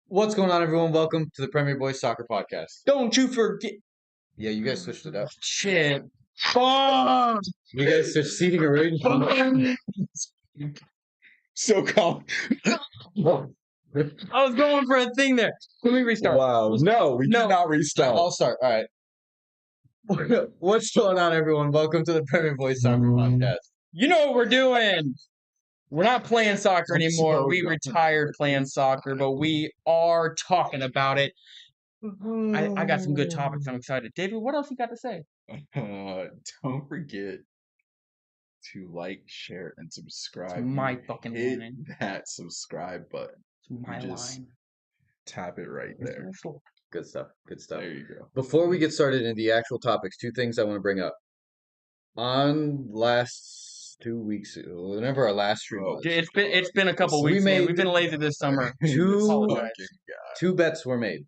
What's going on, everyone? Welcome to the Premier Boys Soccer Podcast. Don't you forget. Yeah, you guys switched it up. Shit. Fuck. You guys switched seating arrangement. So calm. I was going for a thing there. Let me restart. Wow. No, we No. did not restart. I'll start. All right. What's going on, everyone? Welcome to the Premier Boys Soccer Podcast. You know what we're doing. We're not playing soccer I'm anymore. so We done. retired playing soccer, but we are talking about it. I got some good topics. I'm excited. David, what else you got to say? Don't forget to like, share, and subscribe. It's my fucking Hit line. that subscribe button. It's my just line. Tap it right there. Good stuff. Good stuff. There you go. Before we get started into the actual topics, two things I want to bring up. On last 2 weeks, whenever our last stream was, It's been a couple We weeks. Man. made- We've been lazy this summer. Two- Apologize. two bets were made.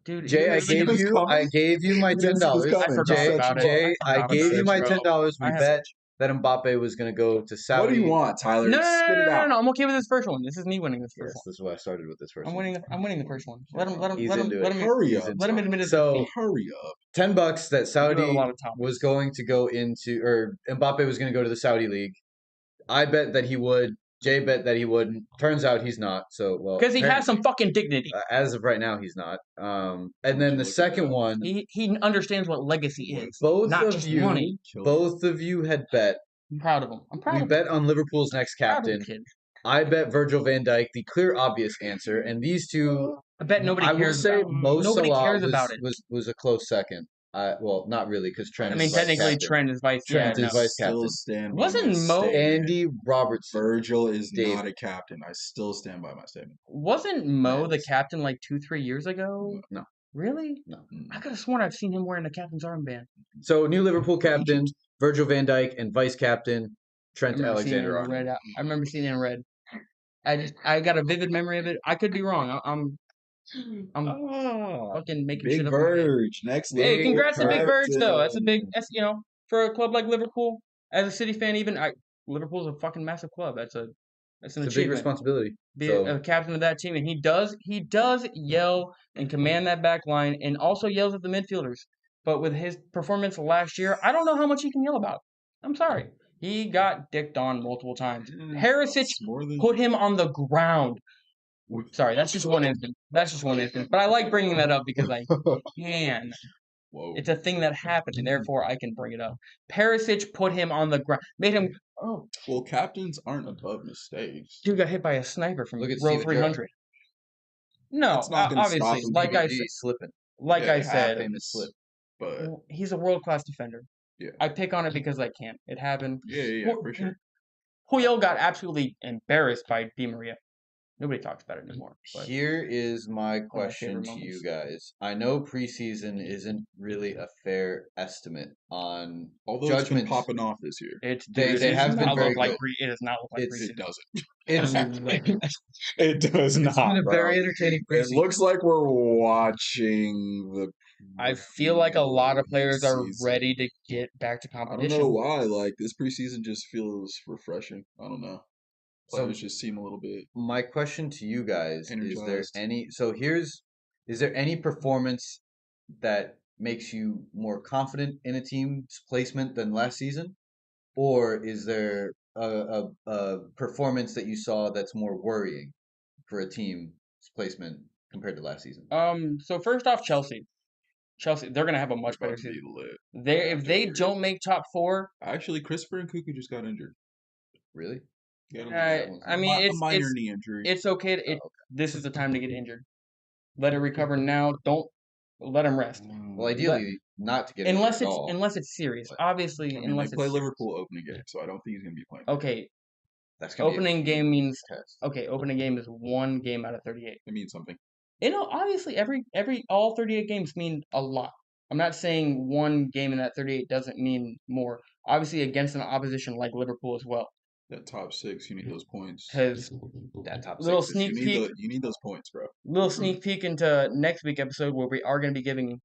Dude, Jay, I you gave was you coming. my You didn't see this $10. coming. I forgot Jay, about it. Jay, I I forgot gave about you it, my bro. $10. We I have- bet that Mbappe was going to go to Saudi. What do you want, Tyler? No, Spit it out. no. I'm okay with this first one. This is me winning this Yes, first this is why I started with this first one. one. I'm winning the first one. Let him He's let him into let it. him Hurry up. let him admit it. So, Hurry up. $10 that You have a Saudi lot of topics. was going to go into, or Mbappe was going to go to the Saudi league. I bet that he would. Jay bet that he wouldn't. Turns out he's not. So, well, Because he has some fucking dignity. as of right now, he's not. And then the second one, He understands what legacy is. both not of just you, money. both of you had bet. I'm proud of him. I'm proud We of him. bet on Liverpool's next Proud of captain. the kid. I bet Virgil van Dijk, the clear, obvious answer, and these two. I bet nobody I will cares say about Mo nobody Salah cares about it. was a close second. Well, not really, because Trent. I mean, is vice technically, captain. Trent is vice. Trent yeah, is no. vice Still captain. stand by Wasn't my Mo- statement. Andy Robertson. Virgil is Dave. not a captain. I still stand by my statement. Wasn't Mo the Yes. captain like 2-3 years ago? No. Really? No. I could have sworn I've seen him wearing the captain's armband. So new Liverpool captain Virgil van Dijk and vice captain Trent I remember seeing it in Alexander-Arnold. red. I remember seeing it in red. I got a vivid memory of it. I could be wrong. I'm fucking making Big shit up. in my head. Verge. Next Hey, level congrats to Big Verge though. That's captain. for a club like Liverpool. As a City fan, even Liverpool's a fucking massive club. That's an It's a big achievement. responsibility. Be So- a captain of that team, and he does yell and command that back line, and also yells at the midfielders. But with his performance last year, I don't know how much he can yell about. I'm sorry, he got dicked on multiple times. Harisic It's more than put him on the ground. Sorry, that's just one instance. But I like bringing that up because I can. Whoa. It's a thing that happened, and therefore I can bring it up. Perisic put him on the ground, made him. Oh, Well, captains aren't above mistakes. dude got hit by a sniper from Look at row Steven Gerrard. 300. No, That's not gonna stop obviously, him. like I He's said, slipping. Yeah, I said, Famous slip. But he's a world class defender. Yeah. I pick on it because I can. It happened. yeah, for sure. Puyol got absolutely embarrassed by Di Maria. Nobody talks about it anymore. But Here is my my question favorite to you moments. guys. I know preseason isn't really a fair estimate on Although it's been judgments. popping off this year. it's They it have does been not very look like good. it does not look like It's- It doesn't. It's It does it's not. been a bro. very entertaining It preseason. looks like we're watching the. I feel like a lot of players are preseason. ready to get back to I don't competition. know why. Like this preseason just feels refreshing. I don't know. So- Players just seem a little bit. My question to you guys is there Energized. is there any performance that makes you more confident in a team's placement than last season? Or is there a performance that you saw that's more worrying for a team's placement compared to last season? So first off, Chelsea, they're gonna have a much about better to be season. lit. If they don't make top four, Actually, Christopher and Cuckoo just got injured. Really? Got I mean, a it's minor knee injury. it's okay. This is the time to get injured. Let it recover now. Don't let them rest. Well, ideally, not to get Unless injured at it's all. unless it's serious. But, Obviously, I mean, unless they play it's Liverpool opening game, so I don't think he's gonna be playing. okay. That's gonna be a Opening game huge means test. okay. Opening game is one game out of 38. It means something. Obviously all 38 games mean a lot. I'm not saying one game in that 38 doesn't mean more. Obviously, against an opposition like Liverpool as well. That top six, you need those points. Because That top little six is sneak peek, You need those points, bro. little sneak peek into next week episode where we are going to be giving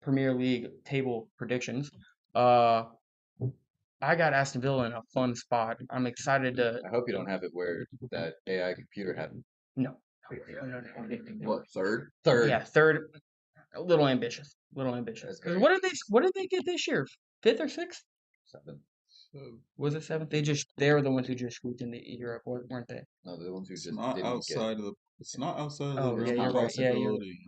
Premier League table predictions. I got Aston Villa in a fun spot. I'm excited to. I hope you don't have it where that AI computer had. No, What, third? Third. Yeah, third. A little ambitious. That's 'Cause very what did they get this year? Fifth or sixth? seven. So, Was it seventh? They were the ones who just scooped into Europe, weren't they? No, they're the ones who it's just not didn't get. outside of the. It's not outside of the Oh yeah, realm you're of right. Yeah, you're. possibility.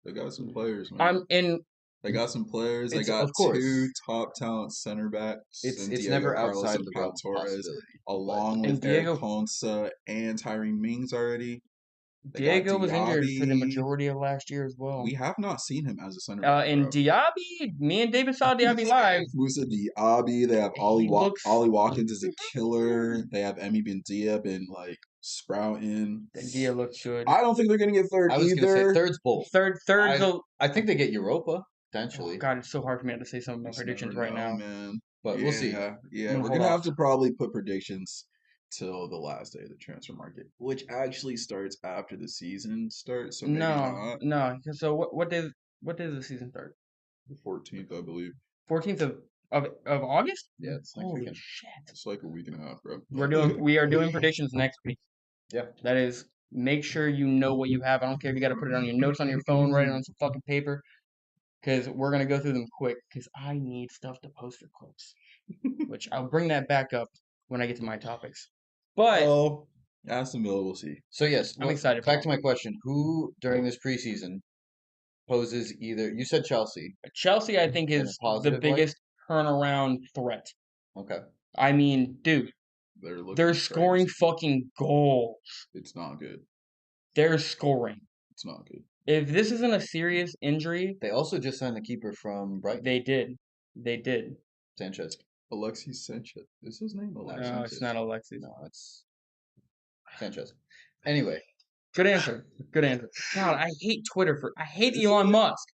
They got some players, man. I'm in. They got some players. They It's got of course. two top talent center backs in It's Diego never Carlos outside and the Pau realm of Torres, possibility. along And with Eric Diego Ponce and Tyree Mings already. They got Diego was injured for the Diaby. majority of last year as well. We have not seen him as a center back, And bro. Diaby, me and David saw Diaby live. Musa Diaby. They have He looks. Ollie Watkins is a killer. They have Emi Buendia been like sprouting. Dia looks good. I don't think they're gonna get third I was either. gonna say third's bold. Third's I think they get Europa oh potentially, God, it's so hard for me to say some of my Just predictions never right know, now. man. but we'll see. Yeah, I'm we're gonna gonna hold have to probably put predictions till the last day of the transfer market, which actually starts after the season starts. So maybe not No. So what day does the season start? the 14th, I believe. 14th of August? Yeah, it's next Holy weekend. shit! It's like a week and a half, bro. We are doing predictions next week. Yeah. That is, make sure you know what you have. I don't care if you got to put it on your notes on your phone, write it on some fucking paper, because we're gonna go through them quick. Because I need stuff to post for clips, which I'll bring that back up when I get to my topics. But Oh, Aston Villa, we'll see. So yes, I'm excited. Back to my question: who during this preseason poses either? You said Chelsea. Chelsea, I think, In a is the positive light? biggest turnaround threat. Okay. I mean, dude, Looking they're scoring crazy. fucking goals. It's not good. They're scoring. It's not good. If this isn't a serious injury, They also just signed the keeper from Brighton, they did. They did. Sanchez. Alexis Sanchez. Is his name Alexis? No, it's not Alexis. No, it's Sanchez. Anyway, Good answer. Good answer. God, I hate Twitter I hate Elon Musk.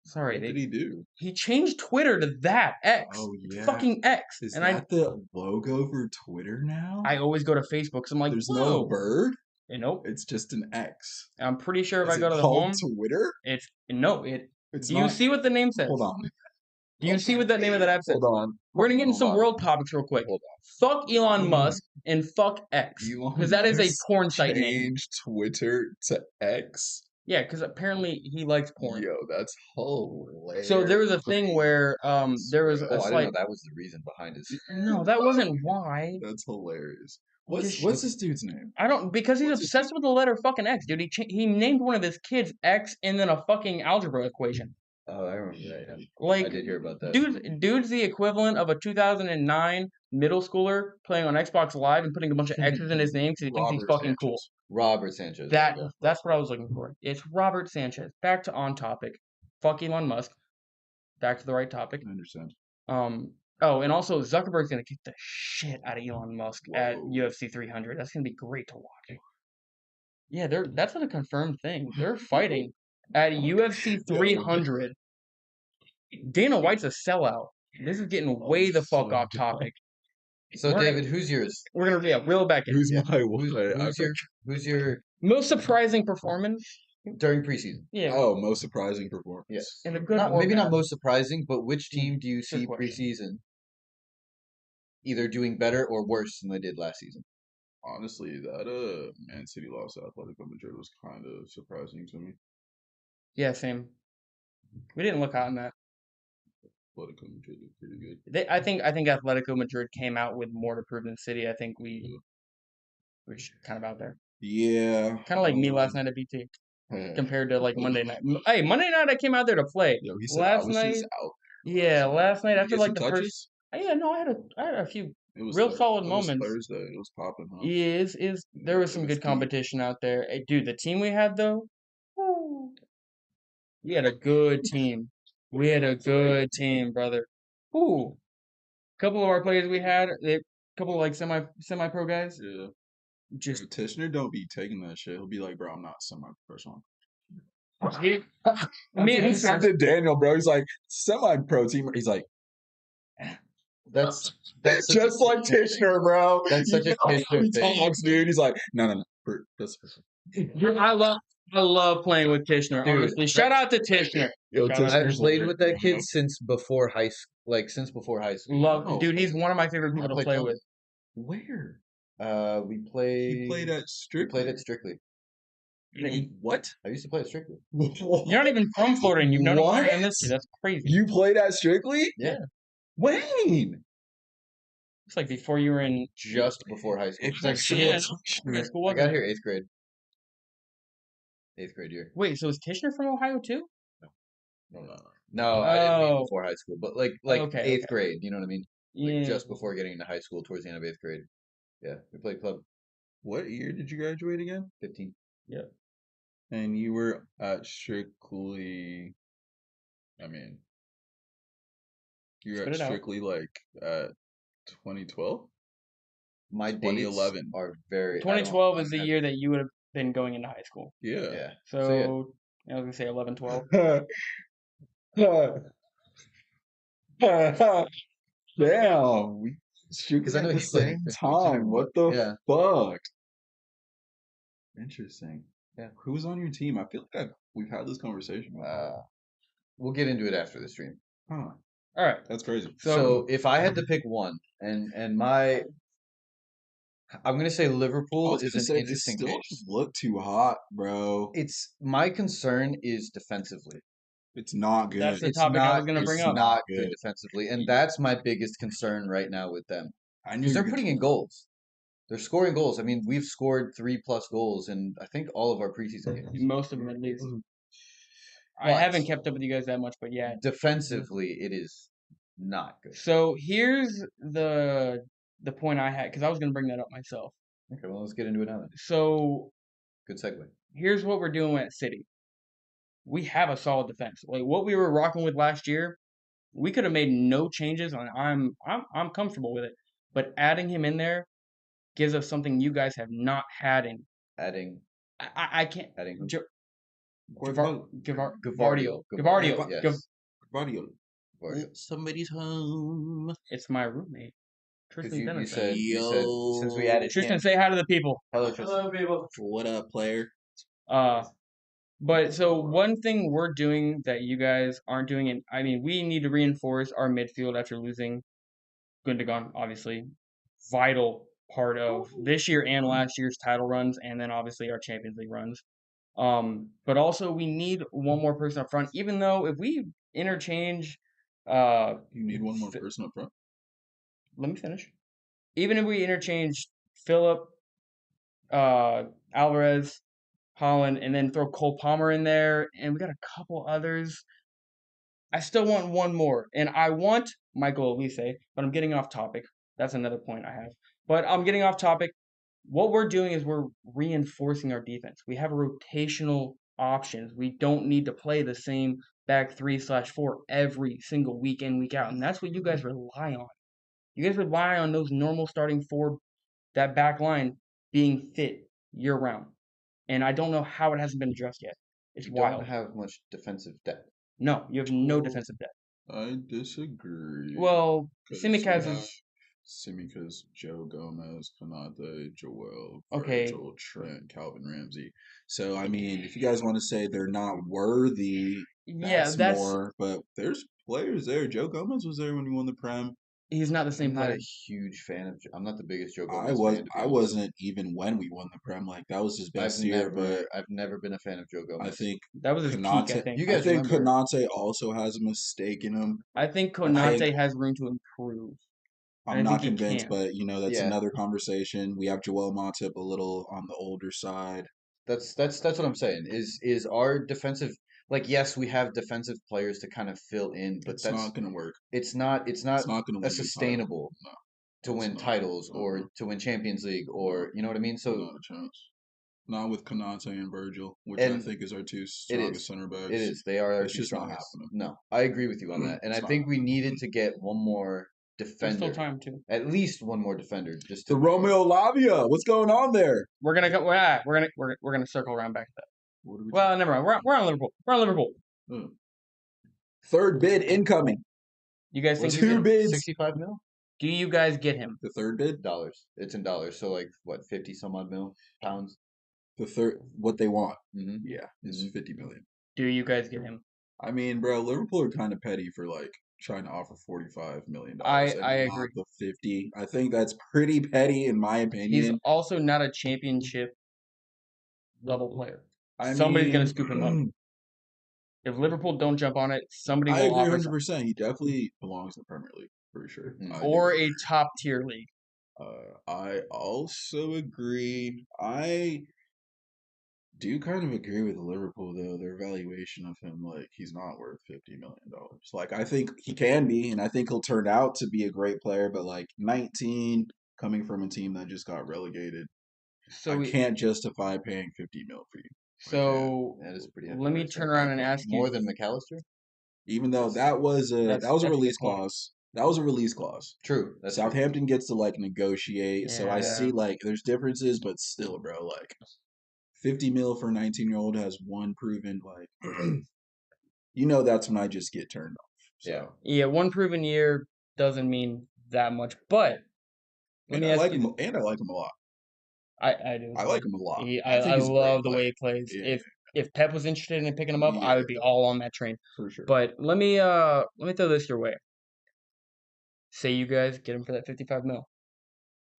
Sorry, What did he do? he changed Twitter to that X. Oh, It's yeah. fucking X. Is And that the logo for Twitter now? I always go to Facebook because I'm like, There's whoa. no bird. Nope. It's just an X. I'm pretty sure if Is I go it to the called home, Twitter? it's no. It. It's Do not. you see what the name says? Hold on. Do you see what that name of that app says? Hold on. We're gonna get into Hold some on. world topics real quick. Hold Fuck Elon Musk and fuck X, Elon because that is a Musk porn site name. Changed Twitter to X. Yeah, because apparently he likes porn. Yo, that's hilarious. So there was a thing where there was oh, a I didn't slight. know that was the reason behind his. No, that wasn't why. That's hilarious. Just- What's this dude's name? I don't because he's What's his obsessed with the letter fucking X, dude. He named one of his kids X and then a fucking algebra equation. Oh, I remember that. Yeah. Like, I did hear about that. dude's the equivalent of a 2009 middle schooler playing on Xbox Live and putting a bunch of X's in his name because he thinks he's Robert fucking cool. Sanchez. Robert Sanchez. there you go. That's what I was looking for. It's Robert Sanchez. Back to on topic. Fuck Elon Musk. Back to the right topic. I understand. Oh, and also Zuckerberg's gonna kick the shit out of Elon Musk at Whoa. UFC 300. That's gonna be great to watch. Yeah, that's a confirmed thing. They're fighting at UFC 300. Dana White's a sellout. This is getting way the fuck off topic. So, We're- David, who's yours? We're gonna reel it back in. Who's Yeah. my Who's your Most surprising performance? during preseason? Yeah. Oh, most surprising performance. Yes. In a good or Maybe not bad? most surprising, but which team do you Good see question. preseason either doing better or worse than they did last season? Honestly, that Man City loss to Atletico Madrid was kind of surprising to me. Yeah, same. We didn't look hot in that. Atletico Madrid looked pretty good. I think Atletico Madrid came out with more to prove than City. I think we're just kind of out there. Yeah. Kind of like me last night at BT compared to like Monday night. Hey, Monday night I came out there to play. Yo, he said Last I was night, just out. yeah, last night Did after you get like some the touches? first. Yeah, no, I had a few It was real solid it moments. Was Thursday. It was popping, huh? Is there was It some was good deep. competition out there. Hey, dude, the team we had though, woo, we had a good team. We had a good team, brother. Ooh, couple of our players we had, a couple of like semi pro guys. Yeah. Just If Tishner don't be taking that shit. He'll be like, bro, I'm not semi-professional. he, He said to Daniel, bro. He's like, semi-pro team. He's like, That's just like Tishner, bro. That's such a You know how Tishner he thing. talks, dude. He's like, no. That's I love playing with Tishner. Dude, honestly, shout out to Tishner. Yo, Shout out I've Tishner's played hilarious, with that kid bro. since before high school. Like since before high school. Love, Oh. dude. He's one of my favorite I people to played play college. with. Where? We played. He played at We Strictly. played at Strictly. What? I used to play at Strictly. You're not even from Florida and you've known him longer than this kid. That's crazy. You played at Strictly? Yeah, When? It's like before you were in just before high school. yeah, middle school. I got Wasn't it? here 8th grade. 8th grade year. Wait, so is Tishner from Ohio too? No, I didn't mean Oh, before high school, but like okay, 8th okay. grade. You know what I mean? Like Yeah. just before getting into high school, towards the end of 8th grade. Yeah, we played club. What year did you graduate again? 15. Yeah. And you were at Strictly. I mean, you're Spit at it out. Strictly like at 2012, My dates 2011. are very. I don't. 2012 is the year that you would have been going into high school. Yeah. Yeah. So I was gonna say 11, 12. Damn, we Because Strictly I know at the you played same 15 time. What the Yeah. fuck? Interesting. Yeah. Who's on your team? I feel like we've had this conversation before. We'll get into it after the stream. Huh. All right. That's crazy. So if I had to pick one, and my, I'm gonna say I Liverpool was is gonna an say this interesting still pick. doesn't look too hot, bro. It's my concern is defensively. It's not good. That's the It's topic I not. was gonna bring It's up. not good Good. defensively, and that's my biggest concern right now with them I knew because you they're were putting gonna. in goals. They're scoring goals. I mean, we've scored 3+ goals in I think all of our preseason games. Most of them at least. I But haven't kept up with you guys that much, but yeah. defensively, it is not good. So here's the point I had because I was gonna bring that up myself. Okay, well, let's get into it now then. So Good segue. here's what we're doing at City. We have a solid defense. Like what we were rocking with last year, we could have made no changes, and I'm comfortable with it. But adding him in there gives us something you guys have not had in. Adding, I can't. adding who? Gavardio. Yes. Gavardio. Gavardio. Somebody's home. It's my roommate, Because Tristan you Dennis. said since we added Tristan, him. say hi to the people. Hello, Tristan. people. What up, player? But so one thing we're doing that you guys aren't doing, and I mean, we need to reinforce our midfield after losing Gundogan, obviously. Vital part of this year and last year's title runs, and then obviously our Champions League runs. But also we need one more person up front, even though if we interchange You need one more person up front. let me finish. Even if we interchange Philip, Alvarez, Holland, and then throw Cole Palmer in there, and we got a couple others. I still want one more, and I want Michael Elise, but I'm getting off topic. That's another point I have. But I'm getting off topic. What we're doing is we're reinforcing our defense. We have rotational options. We don't need to play the same back 3/4 every single week in, week out. And that's what you guys rely on. You guys rely on those normal starting four, that back line being fit year round. And I don't know how it hasn't been addressed yet. It's You wild. don't have much defensive depth. No, you have no defensive depth. I disagree. Well, 'Cause Simicaz we is have Simicaz, Joe Gomez, Konate, Joel, okay. Virgil, Trent, Calvin Ramsey. So I mean, if you guys want to say they're not worthy, Yeah, that's more. But there's players there. Joe Gomez was there when we won the Prem. he's not the I'm same not player. a huge fan of. I'm not the biggest Joe I Gomez was. fan. To be I honest. wasn't even when we won the Prem. Like that was his best year. But I've never been a fan of Joe I Gomez. think That was his peak, I Konate. think. You I guys think remember? Konate also has a mistake in him. I think I Konate think- has room to improve. I'm I not think he convinced, can. but that's Yeah. another conversation. We have Joel Matip a little on the older side. That's what I'm saying. Is our defensive like yes, we have defensive players to kind of fill in, but It's that's not going to work. it's not It's not going to win a you a title. sustainable No, to it's win not. titles or Uh-uh. to win Champions League or you know what I mean. So Not a chance. Not with Konate and Virgil, which I and think is our two it strongest is center backs. it is they are our It's two just not strongest. happening. No, I agree with you on that, and I It's not think we happening. needed to get one more There's still defender, time too. at least one more defender, just The to Romeo Lavia. What's going on there? We're gonna go. We're gonna circle around back to that. What are we Well, never mind. We're on Liverpool. We're on Liverpool. doing? Third bid incoming. You guys think Two you get? bids. 65 mil Do you guys get him? The third bid. dollars. It's in dollars, so like what 50 some odd mil pounds. The third. What they want. Mm-hmm. Yeah, is Mhm. 50 million. Do you guys get him? I mean, bro, Liverpool are kind of petty for like trying to offer $45 million I and not agree. the 50. I think that's pretty petty in my He's opinion. also not a championship level player. Somebody's gonna scoop him up. If Liverpool don't jump on it, somebody I will agree offer 100%. He definitely belongs in the Premier League for sure. or a top tier league. I also agree. I do kind of agree with Liverpool though. Their valuation of him, like he's not worth $50 million. Like I think he can be, and I think he'll turn out to be a great player. But like 19, coming from a team that just got relegated, I can't justify paying 50 mil for you. So that is pretty. Let me turn around and ask more you. than McAllister. Even though that was a release clause. That was a release clause. True. That's Southampton gets to like negotiate. So I see like there's differences, but still, bro, like 50 mil for a 19-year-old has one proven like that's when I just get turned off. So. Yeah, one proven year doesn't mean that much. But let me ask you. And I like him a lot. I do. I like him a lot. I love the way he plays. Yeah. If Pep was interested in picking him up, I would be all on that train. For sure. But let me throw this your way. Say you guys get him for that 55 mil.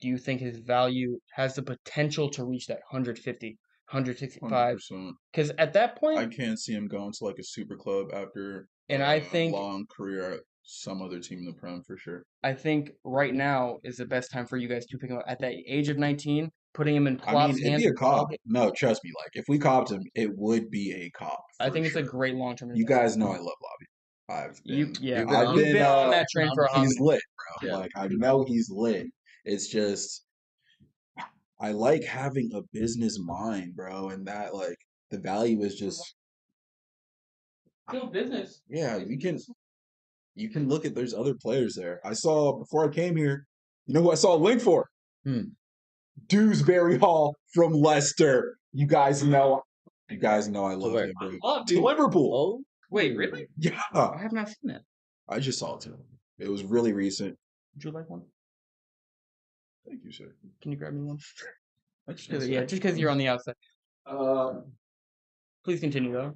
Do you think his value has the potential to reach that 150, 165? 100%. Because at that point, I can't see him going to like a super club after I think a long career at some other team in the Prem for sure. I think right now is the best time for you guys to pick him up at that age of 19, putting him in Klopp's hands. It'd be a cop. No, trust me. Like if we copped him, it would be a cop. I think it's a great long-term. You guys know I love Lobby. I've been on that train for a hobby. He's lit, bro. Yeah. Like I know he's lit. It's just I like having a business mind, bro, and that like the value is just still business. Yeah, you can look at there's other players there. I saw before I came here, you know who I saw a link for? Dewsbury Hall from Leicester. You guys know I love him, bro. To Liverpool. Oh, wait, really? Yeah. I have not seen that. I just saw it too. It was really recent. Would you like one? Thank you, sir. Can you grab me one? Just because you're on the outside. Please continue though.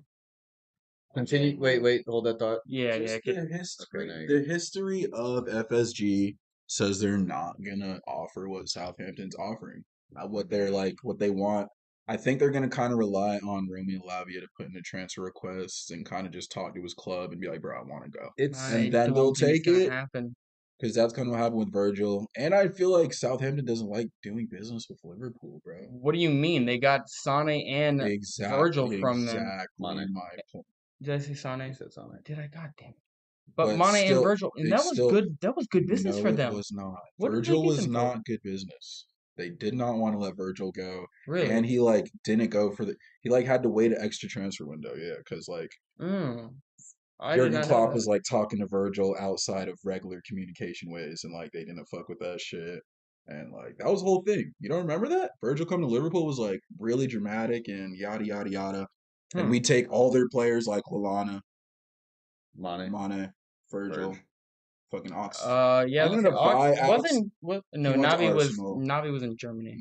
Continue. Wait. Hold that thought. Yeah. The history of FSG says they're not gonna offer what Southampton's offering. What they want. I think they're gonna kind of rely on Romeo Lavia to put in a transfer request and kind of just talk to his club and be like, "Bro, I want to go." And then they'll take it because that's kind of what happened with Virgil. And I feel like Southampton doesn't like doing business with Liverpool, bro. What do you mean? They got Sane and Virgil from them. Exactly my point. Did I say Sane? You said Sane. Did I? God damn it. But Mane and Virgil, and that was good. That was good business for them. It was not. Virgil was not good business. They did not want to let Virgil go. Really? And he didn't go for he had to wait an extra transfer window. Yeah, because Jurgen Klopp was talking to Virgil outside of regular communication ways, and they didn't fuck with that shit. And that was the whole thing. You don't remember that? Virgil coming to Liverpool was really dramatic and yada yada yada. And we take all their players like Lallana, Mane, Virgil, fucking Ox. Yeah. I'm gonna buy Navi was in Germany.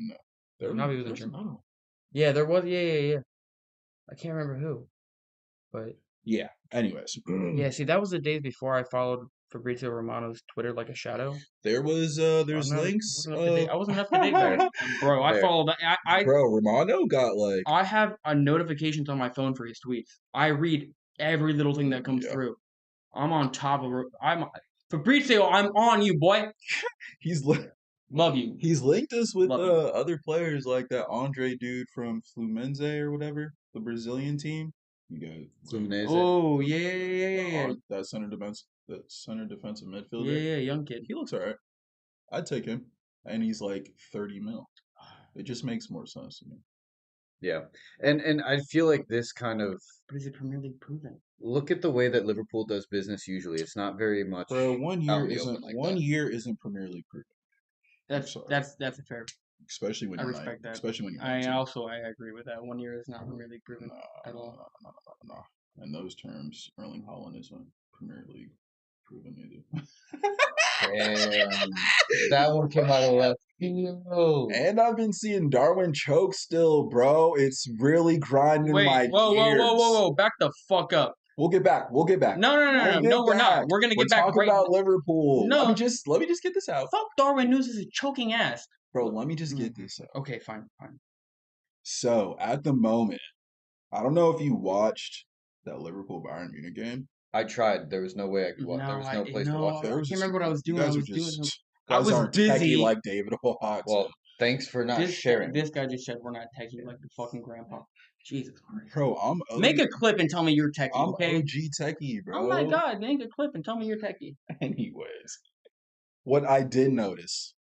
No, Navi was in Germany. Yeah, there was. Yeah. I can't remember who, but yeah. Anyways, yeah. See, that was the days before I followed Fabrizio Romano's Twitter like a shadow. There's links. I wasn't up to date there, bro. I followed. Bro, Romano got I have notifications on my phone for his tweets. I read every little thing that comes through. I'm on top of. Fabrizio. I'm on you, boy. Love you. He's linked us with other players like that Andre dude from Fluminense or whatever, the Brazilian team. You got Fluminense. Oh yeah. That center defensive midfielder. Yeah, young kid. He looks alright. I'd take him, and he's 30 mil. It just makes more sense to me. Yeah, and I feel like this kind of. But is it Premier League proven? Look at the way that Liverpool does business. Usually, it's not very much. Bro, 1 year isn't Premier League proven. That's a fair. Especially when I respect that. Especially when you're. I agree with that. 1 year is not Premier League proven at all. No. In those terms, Erling Haaland isn't Premier League proven either. Damn, that one came out of left field. And I've been seeing Darwin choke still, bro. It's really grinding my gears. Whoa! Back the fuck up. We'll get back. No, we're not. We're gonna get back. Talk about Liverpool. No, let me just get this out. Fuck Darwin Núñez is a choking ass. Bro, let me just get this out. Okay, fine. So at the moment, I don't know if you watched that Liverpool Bayern Munich game. I tried. There was no way I could watch. There was no place to watch There it. was can't just remember what I was you doing. guys I are was doing just some. you I guys was aren't techie busy. like David Watson. Well, thanks for not sharing. This guy just said we're not techie like the fucking grandpa. Jesus Christ. Bro, Make a clip and tell me you're techie, I'm okay? OG techie, bro. Oh my god, make a clip and tell me you're techie. Anyways, what I did notice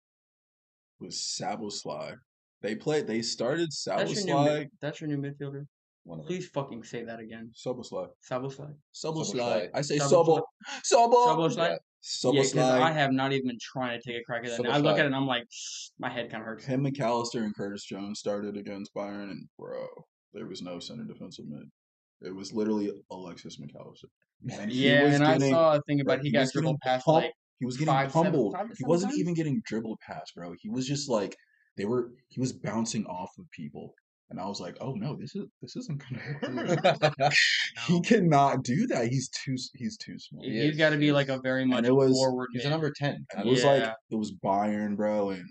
was Saboslai. They started Saboslai. That's your new midfielder. One of them. Please fucking say that again. Saboslai. Saboslai. Soboslai. I say Soboslai. Sobo. Soboslai. Yeah. Yeah, because I Soboslai. have not even been trying to take a crack at that. And I look Soboslai. at it and I'm like, my head kind of hurts. Him, McAllister, and Curtis Jones started against Bayern, and bro, there was no center defensive mid. It was literally Alexis McAllister. And I saw a thing about he got dribbled past like he was getting pummeled. He wasn't even getting dribbled past, bro. He was just like he was bouncing off of people. And I was like, oh no, this isn't gonna work. He cannot do that. He's too small. He's got to be like a very much forward. He's a number 10. And it was like it was Bayern, bro, and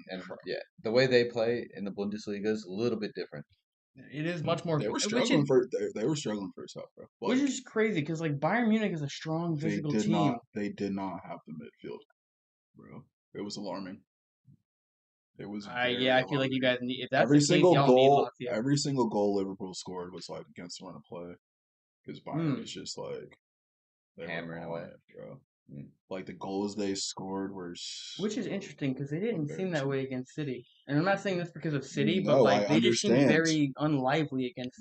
yeah, the way they play in the Bundesliga is a little bit different. It is much more. They were struggling they were struggling for stuff, bro. Like, which is crazy because like Bayern Munich is a strong physical team. They did not have the midfield, bro. It was alarming. It was. I feel like you guys need. If that's every single goal, need every single goal Liverpool scored was like against the run of play, because Bayern was just like hammering away, bro. Like the goals they scored were, which is interesting because they didn't seem that way against City. And I'm not saying this because of City, but like they just seemed very unlively against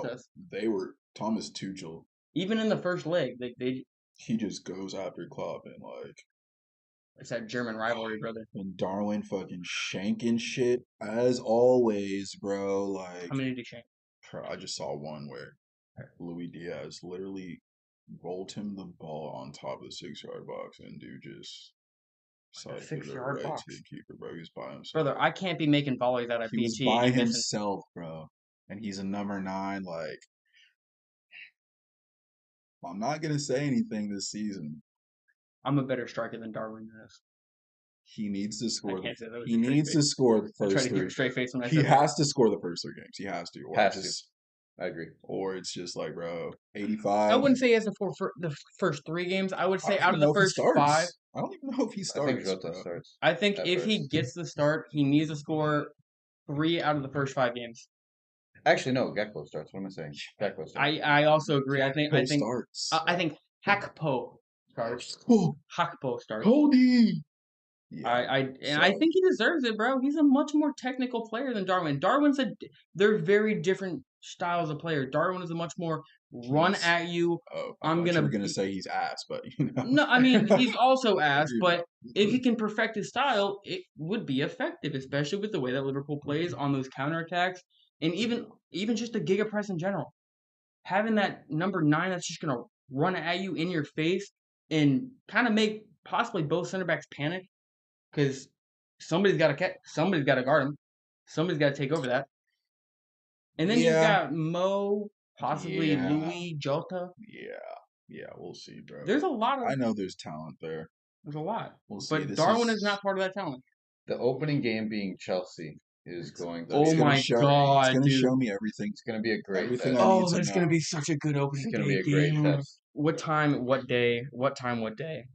us. They were Thomas Tuchel. Even in the first leg, he just goes after Klopp and like. It's that German rivalry, brother. And Darwin fucking shanking shit as always, bro. Like how many did he shank? I just saw one where Luis Diaz literally rolled him the ball on top of the 6-yard box, and dude just decided to give it right to the keeper, bro. He was by himself. Brother, I can't be making volleys out of PT. He was by himself, bro. And he's a number 9. Like, I'm not gonna say anything this season. I'm a better striker than Darwin is. He needs to score. He needs to score the first 3. Try to keep a straight face when I he has to score the first 3 games. He has to. I agree. Or it's just like, bro, 85. I wouldn't say he has to for the first 3 games. I would say out of the first 5. I don't even know if he starts. I think Jota starts. I think if he gets the start, he needs to score 3 out of the first 5 games. Actually, no. Gakpo starts. What am I saying? Gakpo starts. I also agree. I think starts. I think Hakpo starts. Hakpo starts. Cody. Yeah. I think he deserves it, bro. He's a much more technical player than Darwin. They're very different styles of player. Darwin is a much more run at you. Oh, I'm gonna say he's ass, but you know. No, I mean he's also ass, but if he can perfect his style, it would be effective, especially with the way that Liverpool plays on those counterattacks, and even just the giga press in general. Having that number 9 that's just gonna run at you in your face and kind of make possibly both center backs panic. Because somebody's got to guard him. Somebody's got to take over that. And then you've got Mo, possibly Louis, Jota. Yeah, we'll see, bro. There's a lot of. I know there's talent there. There's a lot. We'll see. But Darwin is not part of that talent. The opening game being Chelsea is going to. Oh my god! It's going to show me everything. It's going to be a great. Everything. Oh, it's going to be such a good opening. It's going to be a great test. What time? What day? What time? What day?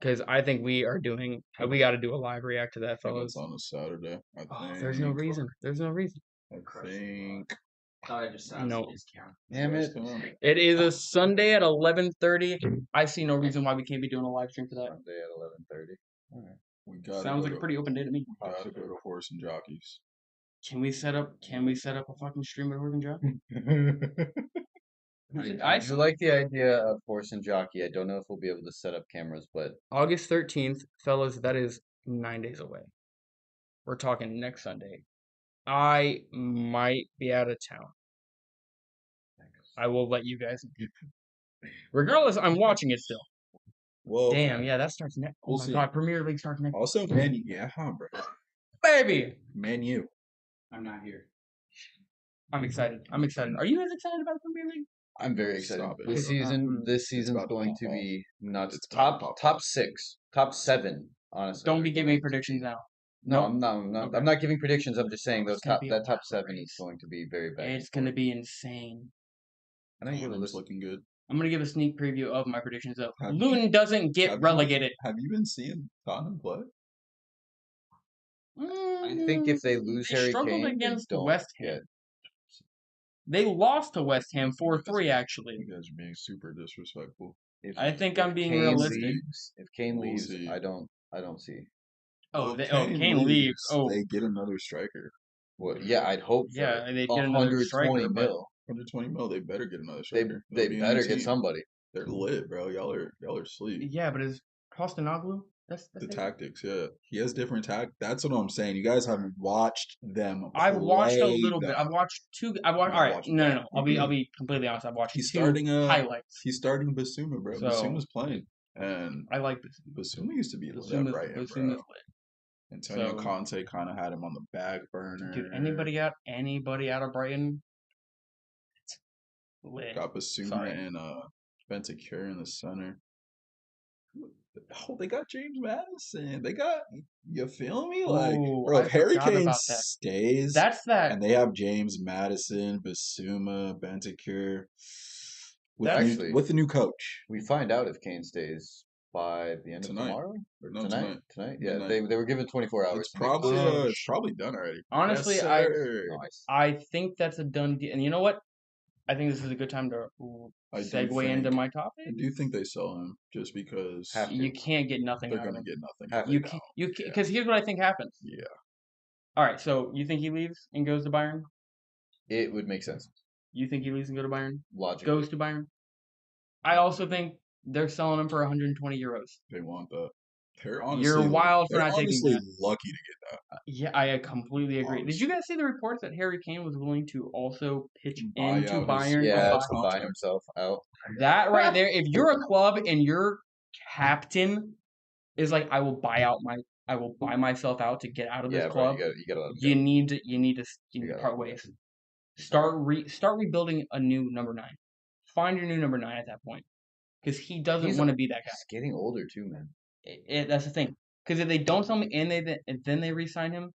Because I think we got to do a live react to that, fellas. It's on a Saturday. I think. There's no reason. I think. I just no. Damn it! It is a Sunday at 11:30. I see no reason why we can't be doing a live stream for that. Sunday at 11:30. All right. Sounds like a pretty open day to me. We gotta go to Horse and Jockeys. Can we set up a fucking stream at Horse and Jockey? I do like the idea of Horse and Jockey. I don't know if we'll be able to set up cameras, but August 13th, fellas, that is 9 days away. We're talking next Sunday. I might be out of town. I will let you guys know. Regardless, I'm watching it still. Whoa. Damn, yeah, that starts next. Oh my god, Premier League starts next. Also, Man U. Yeah, bro. Baby! Man U. I'm not here. I'm excited. Are you guys excited about the Premier League? I'm very excited. This season is going to be nuts. It's top 6, top 7. Honestly, don't be giving me predictions now. No, I'm not. Okay. I'm not giving predictions. I'm just saying that top 7 is going to be very bad. It's going to be insane. I didn't give a Tottenham's list. looking good. I'm gonna give a sneak preview of my predictions though. Have Luton doesn't get relegated. Have you been seeing Tottenham play? I think if they lose They Harry struggled Kane, they against don't West Ham. get. They lost to West Ham 4-3 actually. You guys are being super disrespectful. I think I'm being Kane realistic. leaves, if Kane We'll leaves, see. I don't see. Oh, If Kane leaves. Oh, they get another striker. Well, yeah, I'd hope for yeah, they get another 120 striker, but mil. 120 mil. They better get another They striker. they It'll be better on get team. somebody. They're lit, bro. Y'all are asleep. yeah, but is Costanoglu? That's The it? tactics, yeah. He has different That's what I'm saying. You guys haven't watched them I've watched a play little bit. them. I've watched two. All You're not right. watching No, that. no, no. I'll be completely honest. I've watched He's two starting highlights. He's starting Basuma, bro. So, Basuma's playing, and I like Basuma. Basuma used to be lit at Basuma's Brighton, lit. bro. Antonio So, Conte kind of had him on the back burner. dude, anybody out of Brighton, it's lit. Got Basuma Sorry. and Bentancur in the center. Oh, they got James Madison. They got, you feel me? Like, Ooh, bro, I if Harry forgot Kane about that. stays That's that. and they have James Madison, Basuma, Bentancur Actually, with the new coach we find out if Kane stays by the end of tonight. tomorrow or No, tonight. Yeah, Midnight. they were given 24 hours It's to make a decision. probably done already. Honestly, Yes, sir. Nice. I think that's a done deal. And you know what? I think this is a good time to segue into my topic. I do think they sell him just because Have to. You can't get nothing they're out of gonna him. get nothing. Have if to. they You don't. can't. Because here's what I think happens. Yeah. All right, so you think he leaves and goes to Bayern? It would make sense. You think he leaves and goes to Bayern? Logically. Goes to Bayern? I also think they're selling him for 120 euros. They want that. They're honestly, You're wild for they're not taking honestly that. lucky to get that. Yeah, I completely agree. Did you Honestly. guys see the reports that Harry Kane was willing to also pitch Buy into out his- Bayern? Yeah, to to buy himself out. That right there. If you're a club and your captain is like, I will buy myself out to get out of this Yeah, club. bro, you gotta let him You go. need to gotta part let him ways. Start rebuilding a new number 9. Find your new number 9 at that point, because he doesn't want to be that guy. He's getting older too, man. That's the thing. Because if they don't sell him and then they re-sign him,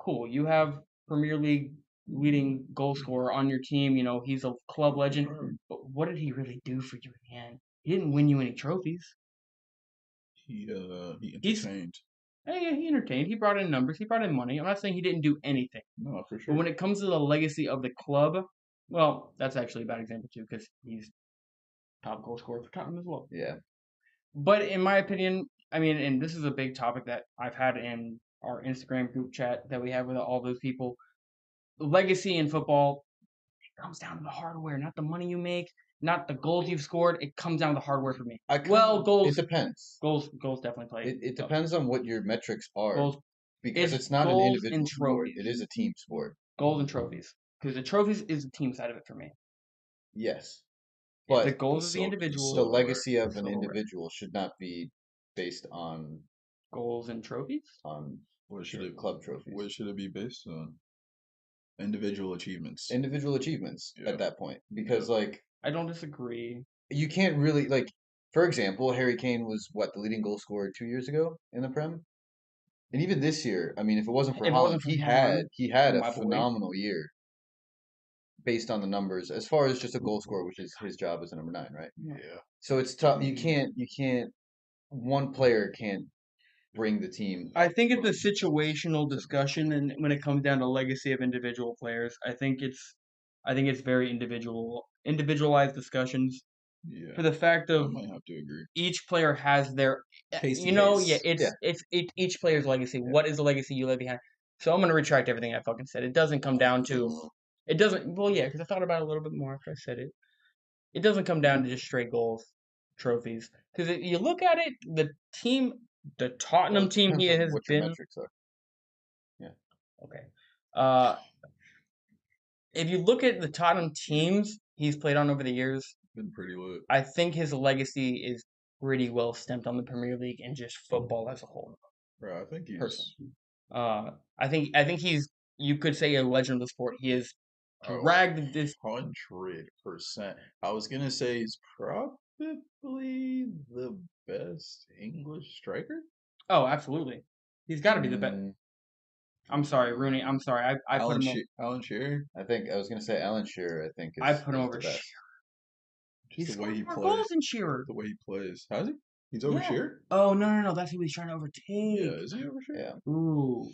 cool. You have Premier League leading goal scorer on your team. You know he's a club legend. But what did he really do for you in the end? He didn't win you any trophies. He entertained. Yeah, he entertained. He brought in numbers. He brought in money. I'm not saying he didn't do anything. No, for sure. But when it comes to the legacy of the club, well, that's actually a bad example too, because he's top goal scorer for Tottenham as well. Yeah. But in my opinion, I mean, and this is a big topic that I've had in our Instagram group chat that we have with all those people. Legacy in football, it comes down to the hardware, not the money you make, not the goals you've scored. It comes down to the hardware for me. Goals. It depends. Goals definitely play. It depends on what your metrics are. Goals, because it's not an individual sport. It is a team sport. Goals and trophies. Because the trophies is the team side of it for me. Yes. But But the goals of the individual. the legacy of an individual should not be based on goals and trophies. On what should it club trophies? What should it be based on? Individual achievements. Individual achievements at that point, because like I don't disagree. You can't really like. For example, Harry Kane was the leading goal scorer 2 years ago in the Prem, and even this year. I mean, if it wasn't for Haaland, he had a phenomenal year. Based on the numbers, as far as just a goal scorer, which is his job as a number 9, right? Yeah. So it's tough. You can't. One player can't bring the team. I think it's a situational discussion, and when it comes down to legacy of individual players, I think it's very individualized discussions. Yeah. For the fact of I might have to agree. Each player has their, case it's each player's legacy. Yeah. What is the legacy you leave behind? So I'm gonna retract everything I fucking said. It doesn't come down to. It doesn't. Well, yeah, because I thought about it a little bit more after I said it. It doesn't come down to just straight goals, trophies. Because you look at it, the Tottenham team he has been. Metrics are. Yeah. Okay. If you look at the Tottenham teams he's played on over the years, been pretty lit. I think his legacy is pretty well stamped on the Premier League and just football as a whole. Bro, I think he's. I think he's. You could say a legend of the sport. He is dragged this 100%. I was gonna say he's probably the best English striker. Oh, absolutely. He's got to be the best. I'm sorry, Rooney. I'm sorry. I put him over Alan Shearer. I was gonna say Alan Shearer. I think is I put him over the best. He's the way scored he more plays. goals than Shearer. The way he plays. Has he? He's over Yeah. Shearer? Oh no! That's who he's trying to overtake. Yeah, is he over Shearer? Yeah. Ooh.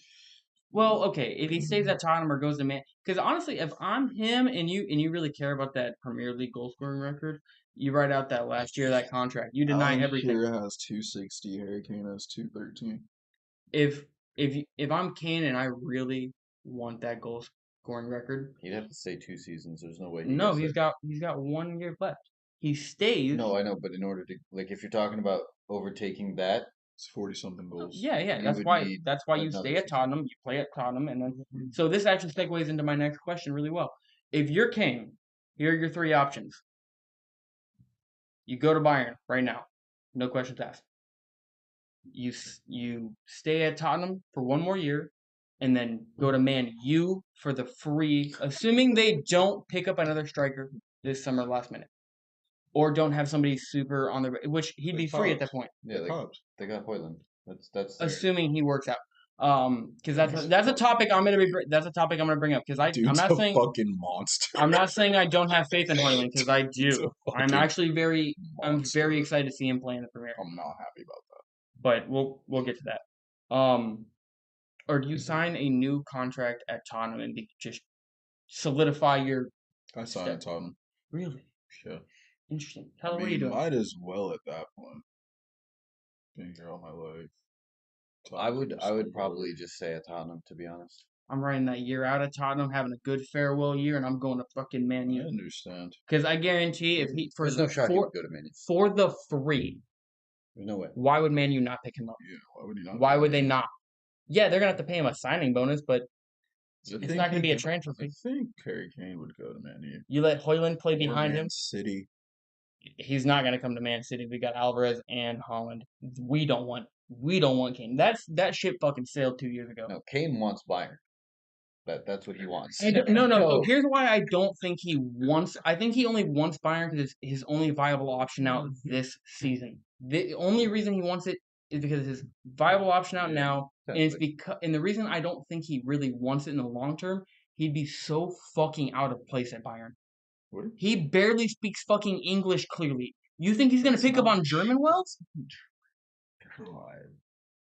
Well, okay. If he stays at Tottenham or goes to Man, because honestly, if I'm him and you really care about that Premier League goal scoring record, you write out that last year of that contract. You deny Alan everything. Shearer has 260. Harry Kane has 213. If I'm Kane and I really want that goal scoring record, He'd have to stay 2 seasons. There's no way he no, gets there. he's got 1 year left. He stays. No, I know, but in order to like, if you're talking about overtaking that, It's 40 something goals. Yeah. you That's would why need you another stay at season. Tottenham. You play at Tottenham, and then so this actually segues into my next question really well. If you're Kane, here are your 3 options. You go to Bayern right now, no questions asked. You stay at Tottenham for 1 more year, and then go to Man U for the free, assuming they don't pick up another striker this summer last minute, or don't have somebody super on their, which he'd be free at that point. Yeah, they got Hoyland. That's their, Assuming he works out. Because that's a topic I'm gonna bring up because I'm Dude's not a saying fucking monster. I'm not saying I don't have faith in Hoyland because I He's do. a I'm fucking actually very monster. excited to see him play in the Premier. I'm not happy about that. But we'll get to that. Or do you sign a new contract at Tottenham and just solidify your I signed step? at Tottenham. Really Yeah. interesting. I Tyler, what are you mean, doing? might as well at that point. Been here all my life. I would Tottenham's probably just say at Tottenham, to be honest. I'm riding that year out at Tottenham, having a good farewell year, and I'm going to fucking Man I U. understand. Because I guarantee if he There's no shot he would go to Man U. for the free, There's no way. why would Man U not pick him up? Yeah, why would he not? Why would they not? Yeah, they're gonna have to pay him a signing bonus, but I it's think not gonna be a he- transfer I fee. think Harry Kane would go to Man U. You let Hoyland play Or behind Man him. City. He's not gonna come to Man City. We got Alvarez and Holland. We don't want Kane. That ship fucking sailed 2 years ago. No, Kane wants Bayern. That's what he wants. No. Here's why I don't think he wants. I think he only wants Bayern because it's his only viable option out this season. The only reason he wants it is because his viable option out now, and it's and the reason I don't think he really wants it in the long term, he'd be so fucking out of place at Bayern. What? He barely speaks fucking English clearly. You think he's gonna pick up on German well?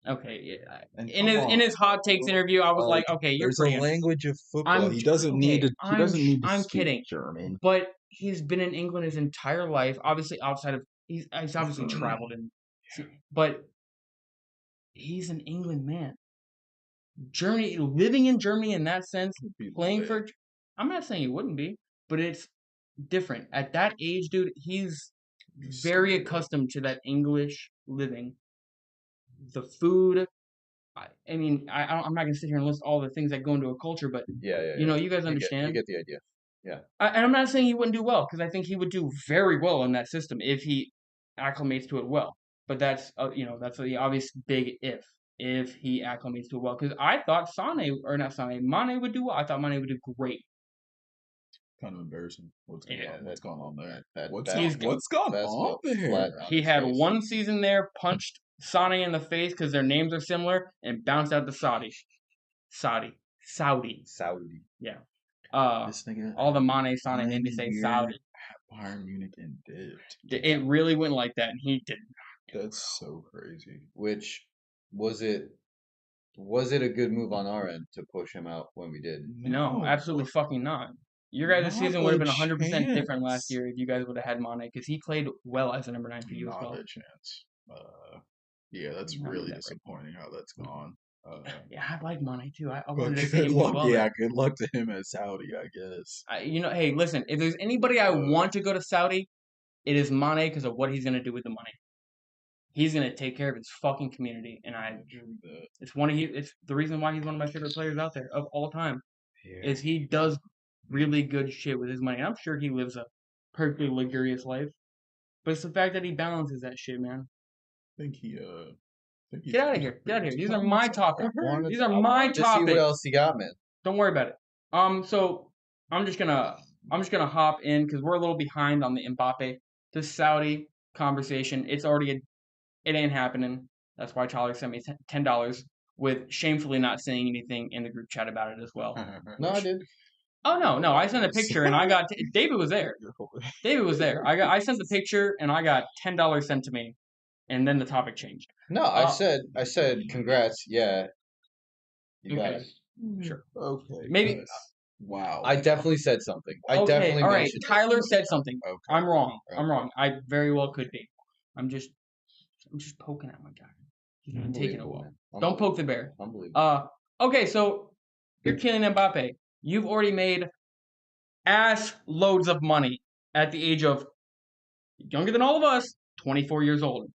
Okay, yeah. In his hot takes interview, I was like, okay, you're There's a brilliant. language of football. He doesn't need to. He doesn't need to I'm speak kidding. German. But he's been in England his entire life. Obviously, outside of he's obviously traveled in, but he's an England man. Germany, living in Germany in that sense, playing for. I'm not saying he wouldn't be, but it's different at that age, dude. He's very accustomed to that English living. The food. I mean, I'm not gonna sit here and list all the things that go into a culture, but Yeah. you guys understand. You get the idea. Yeah. And I'm not saying he wouldn't do well because I think he would do very well in that system if he acclimates to it well. But that's that's the obvious big if he acclimates to it well. Because I thought Mane would do well. I thought Mane would do great. Kind of embarrassing. What's going on? What's going on there? What's gone on there? He had one season there, punched Sane in the face because their names are similar, and bounced out to Saudi. Yeah. This nigga, all the Mane Sane made me say Saudi. Bayern Munich and dipped. It really went like that, and he didn't. That's so crazy. Which was it? Was it a good move on our end to push him out when we did? No, absolutely fucking not. Your guys' season would have been 100% different last year if you guys would have had Mane because he played well as a number 9 for you as well. Not a chance. Yeah, that's really disappointing how that's gone. Yeah, I like Mane too. I wanted to see him do well. Yeah, good luck to him at Saudi, I guess. Hey, listen, if there's anybody I want to go to Saudi, it is Mane because of what he's gonna do with the money. He's gonna take care of his fucking community, and it's the reason why he's one of my favorite players out there of all time. Yeah. Is he does really good shit with his money. I'm sure he lives a perfectly luxurious life, but it's the fact that he balances that shit, man. I think Get out of here! Get out of here! These are my topics. These are my topics. See what else you got, man. Don't worry about it. So I'm just gonna hop in because we're a little behind on the Mbappe to Saudi conversation. It ain't happening. That's why Tyler sent me $10 with shamefully not saying anything in the group chat about it as well. No, I did. Oh no, I sent a picture and I got David was there. David was there. I sent the picture and I got $10 sent to me, and then the topic changed. No, I said congrats. Yeah, you got Okay, it. sure. Okay. Maybe. Wow. I definitely said something. I Okay, definitely all right. mentioned it. Tyler said something. Okay. I'm wrong. I'm Okay. wrong. I very well could be. I'm just poking at my guy. He's been taking a Unbelievable, while. man. Don't poke the bear. Unbelievable. Okay, so you're Kylian Mbappe. You've already made ass loads of money at the age of younger than all of us, 24 years old.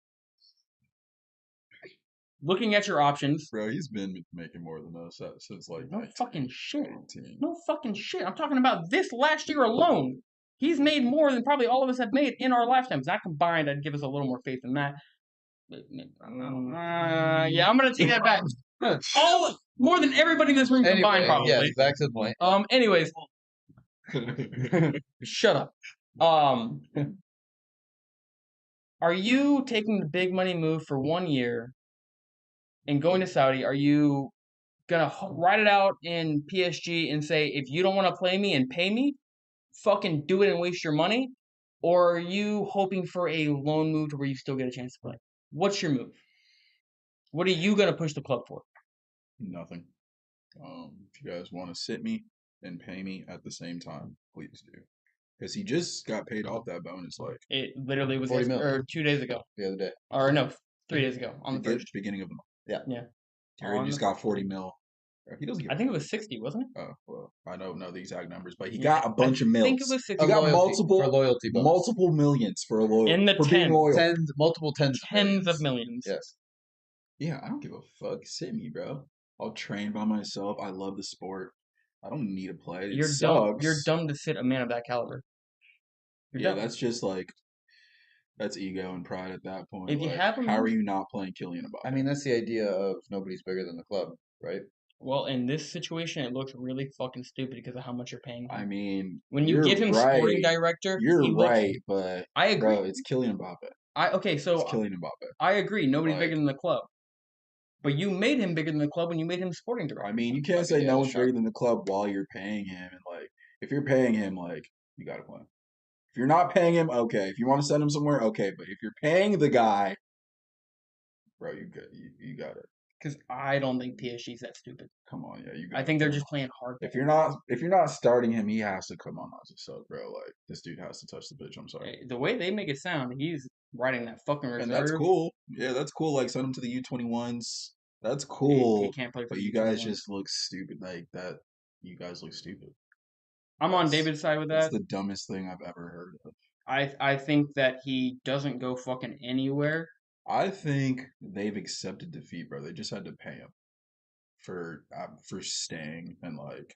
Looking at your options, Bro, he's been making more than us since like no 19, fucking shit. 18. No fucking shit. I'm talking about this last year alone. He's made more than probably all of us have made in our lifetimes. That combined, I'd give us a little more faith in that. Yeah, I'm gonna take that back. More than everybody in this room combined, Anyway, probably. yes, back to the point. Anyways, shut up. Are you taking the big money move for 1 year and going to Saudi? Are you gonna write it out in PSG and say, if you don't want to play me and pay me, fucking do it and waste your money? Or are you hoping for a loan move to where you still get a chance to play? What's your move? What are you gonna push the club for? Nothing. If you guys want to sit me and pay me at the same time, please do. Because he just got paid off that bonus like It literally was 40 mil. or 2 days ago. The other day. Or no, 3 days ago on the first. beginning of the month. Yeah. Yeah. Terry On just the got first 40 week. mil. He doesn't get. I think it was 60, wasn't it? Oh well, I don't know the exact numbers, but he Yeah, got a bunch of I think it mils. was He 60. got loyalty, for loyalty bonus. multiple millions for a loyal In the for being tens. loyal. Multiple tens of millions. Yes. Yeah, I don't give a fuck. Sit me, bro. I'll train by myself. I love the sport. I don't need to play. It You're sucks. dumb. You're dumb to sit a man of that caliber. You're Yeah, dumb. that's just like that's ego and pride at that point. If you Like, have a how are move- you not playing Kylian Mbappe? I mean, that's the idea of nobody's bigger than the club, right? Well, in this situation, it looks really fucking stupid because of how much you're paying him. I mean, When you you're give him right. sporting director, You're he looks. right, but I agree. bro, it's Kylian Mbappe. Okay, It's so Kylian Mbappe. I agree. Nobody's Like- bigger than the club. But you made him bigger than the club when you made him sporting director. I mean, you can't say yeah, no one's sure. bigger than the club while you're paying him, and like, if you're paying him, like, you gotta play. If you're not paying him, okay. If you want to send him somewhere, okay. But if you're paying the guy, bro, you got it. Because I don't think PSG's that stupid. Come on, yeah, you. I think they're just playing hard. If you're not starting him, he has to come on as a sub, bro. Like this dude has to touch the pitch. I'm sorry. The way they make it sound, he's riding that fucking reserve. And that's cool. Yeah, that's cool. Like send him to the U21s. That's He cool. can't play for But the you guys U21s. just look stupid like that. You guys look stupid. I'm on That's- David's side with That's that. the dumbest thing I've ever heard of. I think that he doesn't go fucking anywhere. I think they've accepted defeat, bro. They just had to pay him for staying, and like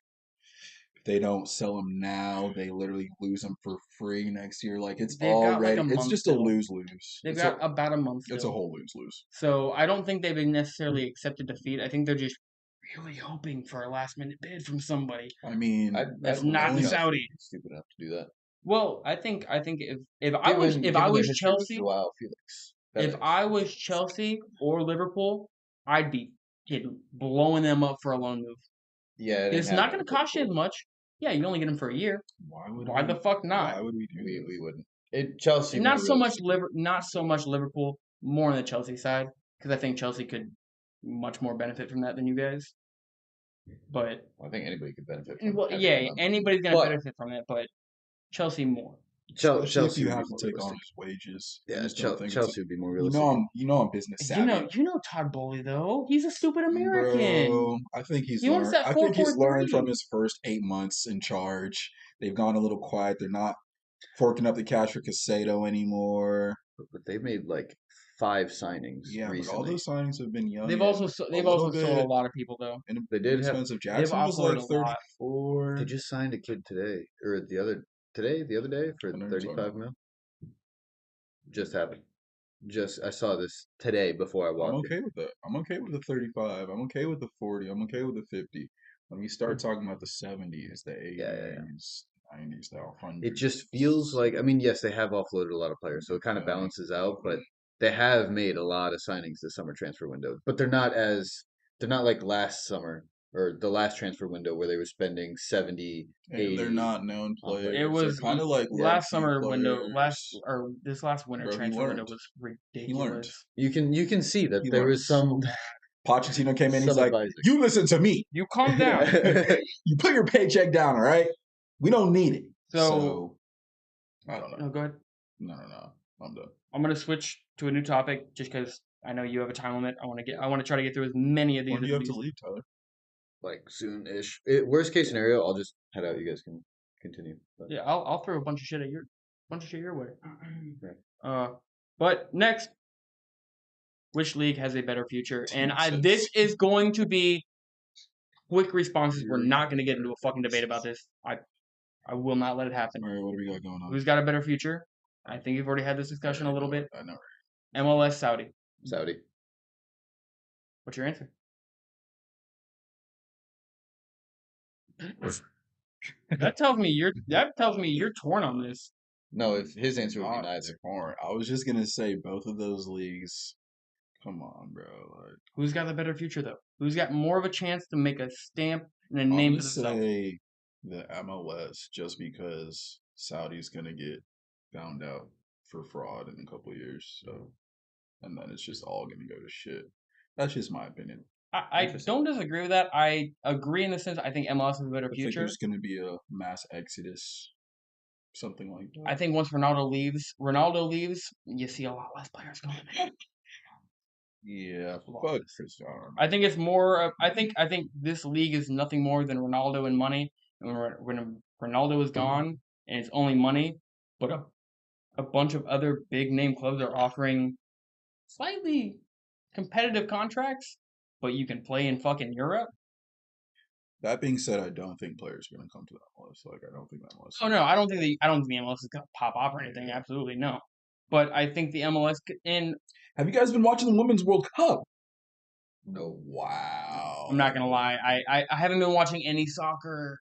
if they don't sell him now, they literally lose him for free next year. Like it's They've got, like, already, a it's month just a still. lose-lose. They've It's got about a month it's a still. whole lose-lose. So I don't think they've necessarily accepted defeat. I think they're just really hoping for a last minute bid from somebody. I mean, That's not Saudi. Stupid enough to do that. Well, I think if I was Chelsea, Joao Felix. if I was Chelsea or Liverpool, I'd be blowing them up for a loan move. Yeah, It's not going to cost you as much. Yeah, you only get him for a year. Why the fuck not? Why would we do We this? wouldn't. Chelsea. Not more so much realistic. not so much Liverpool, more on the Chelsea side because I think Chelsea could much more benefit from that than you guys. But I think anybody could benefit from. well, having yeah, him. anybody's gonna But- benefit from it, but Chelsea more. Especially Chelsea. if you would have be to more take on realistic. his wages. I Yeah, just don't think Chelsea would be more you realistic. know I'm business savvy. You know Todd Bowley though. He's a stupid American. Bro, I think he's He wants learned. that I think he's learned 4-4-3. from his first 8 months in charge. They've gone a little quiet. They're not forking up the cash for Casado anymore. But they've made like 5 signings Yeah, but recently. all those signings have been young. They've and also a they've little also sold a bit lot of people though. They did have. expensive. Jackson was offloaded like a lot. 34. They just signed a kid today, or the other day for I know you're talking 35 mil. Just happened. I saw this today before I I'm walked. okay with that. I'm okay with the 35. I'm okay with the 40. I'm okay with the 50. When we start talking about the 70s, the 80s, Yeah. 90s, the 100s. It just feels like, I mean, yes, they have offloaded a lot of players, so it kind of balances out, but they have made a lot of signings this summer transfer window. But they're not like last summer or the last transfer window where they were spending 70, And 80 they're not known on players. It players. was They're kind of like last low-key summer window, players. this last winter Bro, he transfer window learned. was He learned. ridiculous. You can see that He there learned was some So bad. Pochettino came in. He's some like, advising. "You listen to me. You calm down. You put your paycheck down, all right? We don't need it." So I don't know. no, go ahead. No. I'm done. I'm gonna switch to a new topic just because I know you have a time limit. I want to try to get through as many of these. When do you as have to we- leave, Tyler? like soon-ish. Worst case scenario, I'll just head out. You guys can continue. But Yeah, I'll throw a bunch of shit your way. Right. But next, which league has a better future? And Texas. this is going to be quick responses. We're not going to get into a fucking debate about this. I will not let it happen. All right, what do we got going on? Who's got a better future? I think you've already had this discussion a little bit. I know. MLS, Saudi. Saudi. What's your answer? That tells me you're torn on this. No, if his answer would be Not neither. torn. I was just gonna say both of those leagues. Come on, bro. Like, Who's got the better future though? Who's got more of a chance to make a stamp and a I'm name gonna for themselves? say the MLS just because Saudi's gonna get found out for fraud in a couple of years. So, and then it's just all gonna go to shit. That's just my opinion. I don't disagree with that. I agree in the sense I think MLS has a better I think future. there's gonna be a mass exodus, something like that. I think once Ronaldo leaves, you see a lot less players going. Yeah, fuck Cristiano Ronaldo. I think it's more. I think this league is nothing more than Ronaldo and money. And when Ronaldo is gone and it's only money, but a bunch of other big name clubs are offering slightly competitive contracts, but you can play in fucking Europe. That being said, I don't think players are gonna come to that MLS. Like, I don't think that MLS. Oh no, I don't think the MLS is gonna pop off or anything. Absolutely no. But I think the MLS in. Have you guys been watching the Women's World Cup? No. Wow. I'm not gonna lie. I haven't been watching any soccer.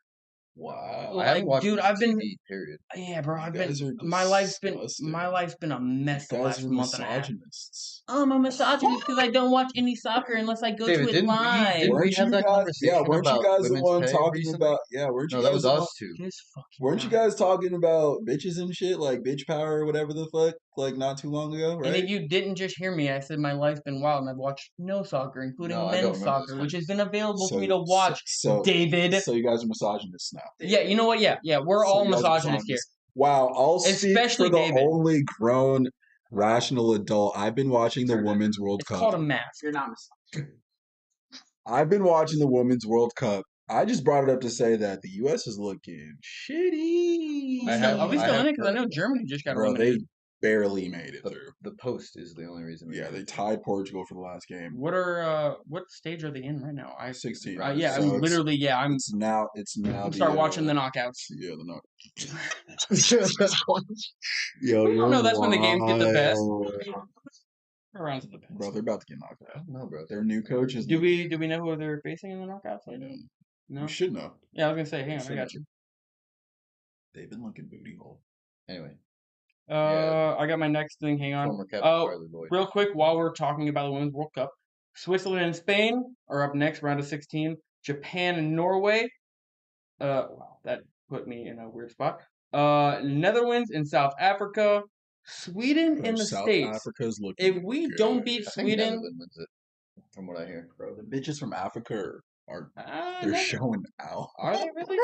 Wow. I haven't watched dude, much I've been. TV, period. Yeah, bro. You guys are My life's been disgusting. a mess the You guys last are month and a half. misogynists. I'm a misogynist because I don't watch any soccer unless I go David, to it didn't live. we Weren't have you that guys? conversation Yeah, weren't you about guys the women's one pay talking recently? about? Yeah, weren't you No, guys that was the one? us two. This fucking Weren't you guy. guys talking about bitches and shit, like bitch power or whatever the fuck, like not too long ago, And right? if you didn't just hear me, I said my life's been wild and I've watched no soccer, including No, I don't men's remember this soccer, which has been available for me to So, watch. David. so you guys are misogynists now. Yeah, you know what? Yeah, we're So all you guys are misogynists here. Wow, I'll speak Especially for the David. only grown, rational adult. I've been watching the Women's World It's Cup. called a mask. You're not misogynistic. I've been watching the Women's World Cup. I just brought it up to say that the U.S. is looking shitty. Are we still in it? Because I heard know Germany just got Bro, they eliminated. barely made it the, through. the post is the only reason. Yeah, they tied Portugal for the last game. What stage are they in right now? 16. Yeah, So I'm literally I'm It's now. I'm start watching the knockouts. Yeah, the knock. Yo, no, that's when the games get the best. wild. Rounds of the best. Bro, they're about to get knocked out. No, bro. Their new coach is. Do we know who they're facing in the knockouts? I don't. No. You should know. Yeah, I was gonna say, hang on, I got you. They've been looking booty hole. Anyway, I got my next thing. Hang on. former captain Oh, Charlie Lloyd. real quick, while we're talking about the Women's World Cup, Switzerland and Spain are up next, round of 16. Japan and Norway. Wow, that put me in a weird spot. Netherlands and South Africa. Sweden Bro, in the South States. Africa's looking. If we good. don't beat I think Sweden, Netherlands wins it, from what I hear. Bro, the bitches from Africa are they're no. showing out. Are they really?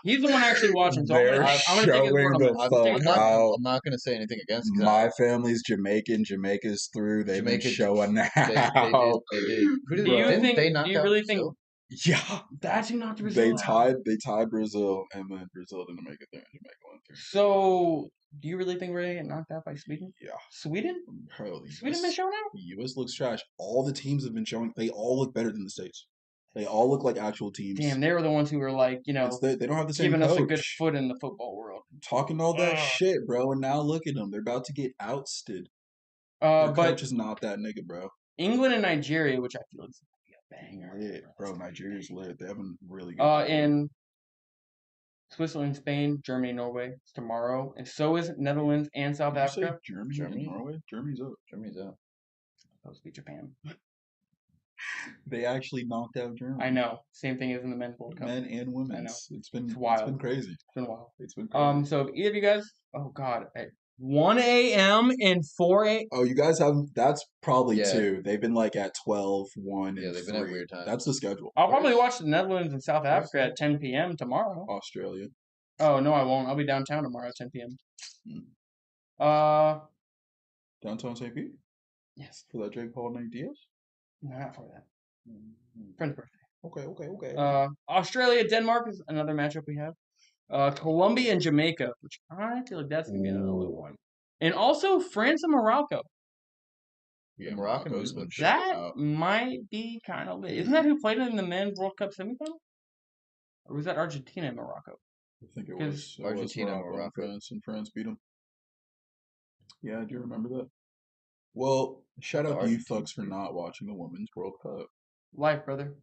He's the one actually watching, so They're I'm gonna take his word on showing that. the fuck out. I'm not going to say anything against it. My family's Jamaican. Jamaica's through. They've been Jamaica- showing out. They did. Who did, Do you didn't think? they knock Do you out really Brazil? think Yeah, that's who knocked Brazil they out? tied Brazil, and then Brazil didn't make it there, and Jamaica went through. So, do you really think we're gonna get knocked out by Sweden? Yeah, Sweden? bro, the Sweden US, been showing out? the U.S. looks trash. All the teams have been showing. They all look better than the States. They all look like actual teams. Damn, they were the ones who were like, they don't have the same giving coach. us a good foot in the football world. Talking all that Ugh. shit, bro, and now look at them. They're about to get ousted. Their But coach is not that nigga, bro. England and Nigeria, which I feel is gonna be a banger. Lit, bro. Nigeria's lit. They haven't really good. In Switzerland, Spain, Germany, Norway. It's tomorrow, and so is Netherlands and South Did you say Africa. Germany and Norway? Germany's up. Germany's out. Supposed to be Japan. They actually knocked out Germany. I know. Same thing as in the men's World Cup. Men and I know. women's. It's It's wild. been crazy. It's been wild. It's been crazy. So if either of you guys, oh God, at 1 a.m. and 4 a.m. Oh, you guys have that's probably Yeah. two. They've been like at 12, 1, Yeah, and they've been at 3. weird times. That's the schedule. I'll probably watch the Netherlands and South Where's Africa at 10 p.m. tomorrow. Australia. Oh no, I won't. I'll be downtown tomorrow at 10 p.m. Hmm. Uh, Downtown St. Pete yes. for that Jake Paul Nate Diaz. No, not for that. Friend's birthday. Okay. Australia, Denmark is another matchup we have. Colombia and Jamaica, which I feel like that's gonna be another little one. And also France and Morocco. Yeah, Moroccan Morocco's movement. been showing That out. might be kind of lit. Isn't that who played in the men's World Cup semifinal? Or was that Argentina and Morocco? I think it 'Cause was Argentina, Morocco and Morocco. France, and France beat them. Yeah, I do remember that. Well, shout The out to you Argentine fucks for not watching the Women's World Cup. Life, brother.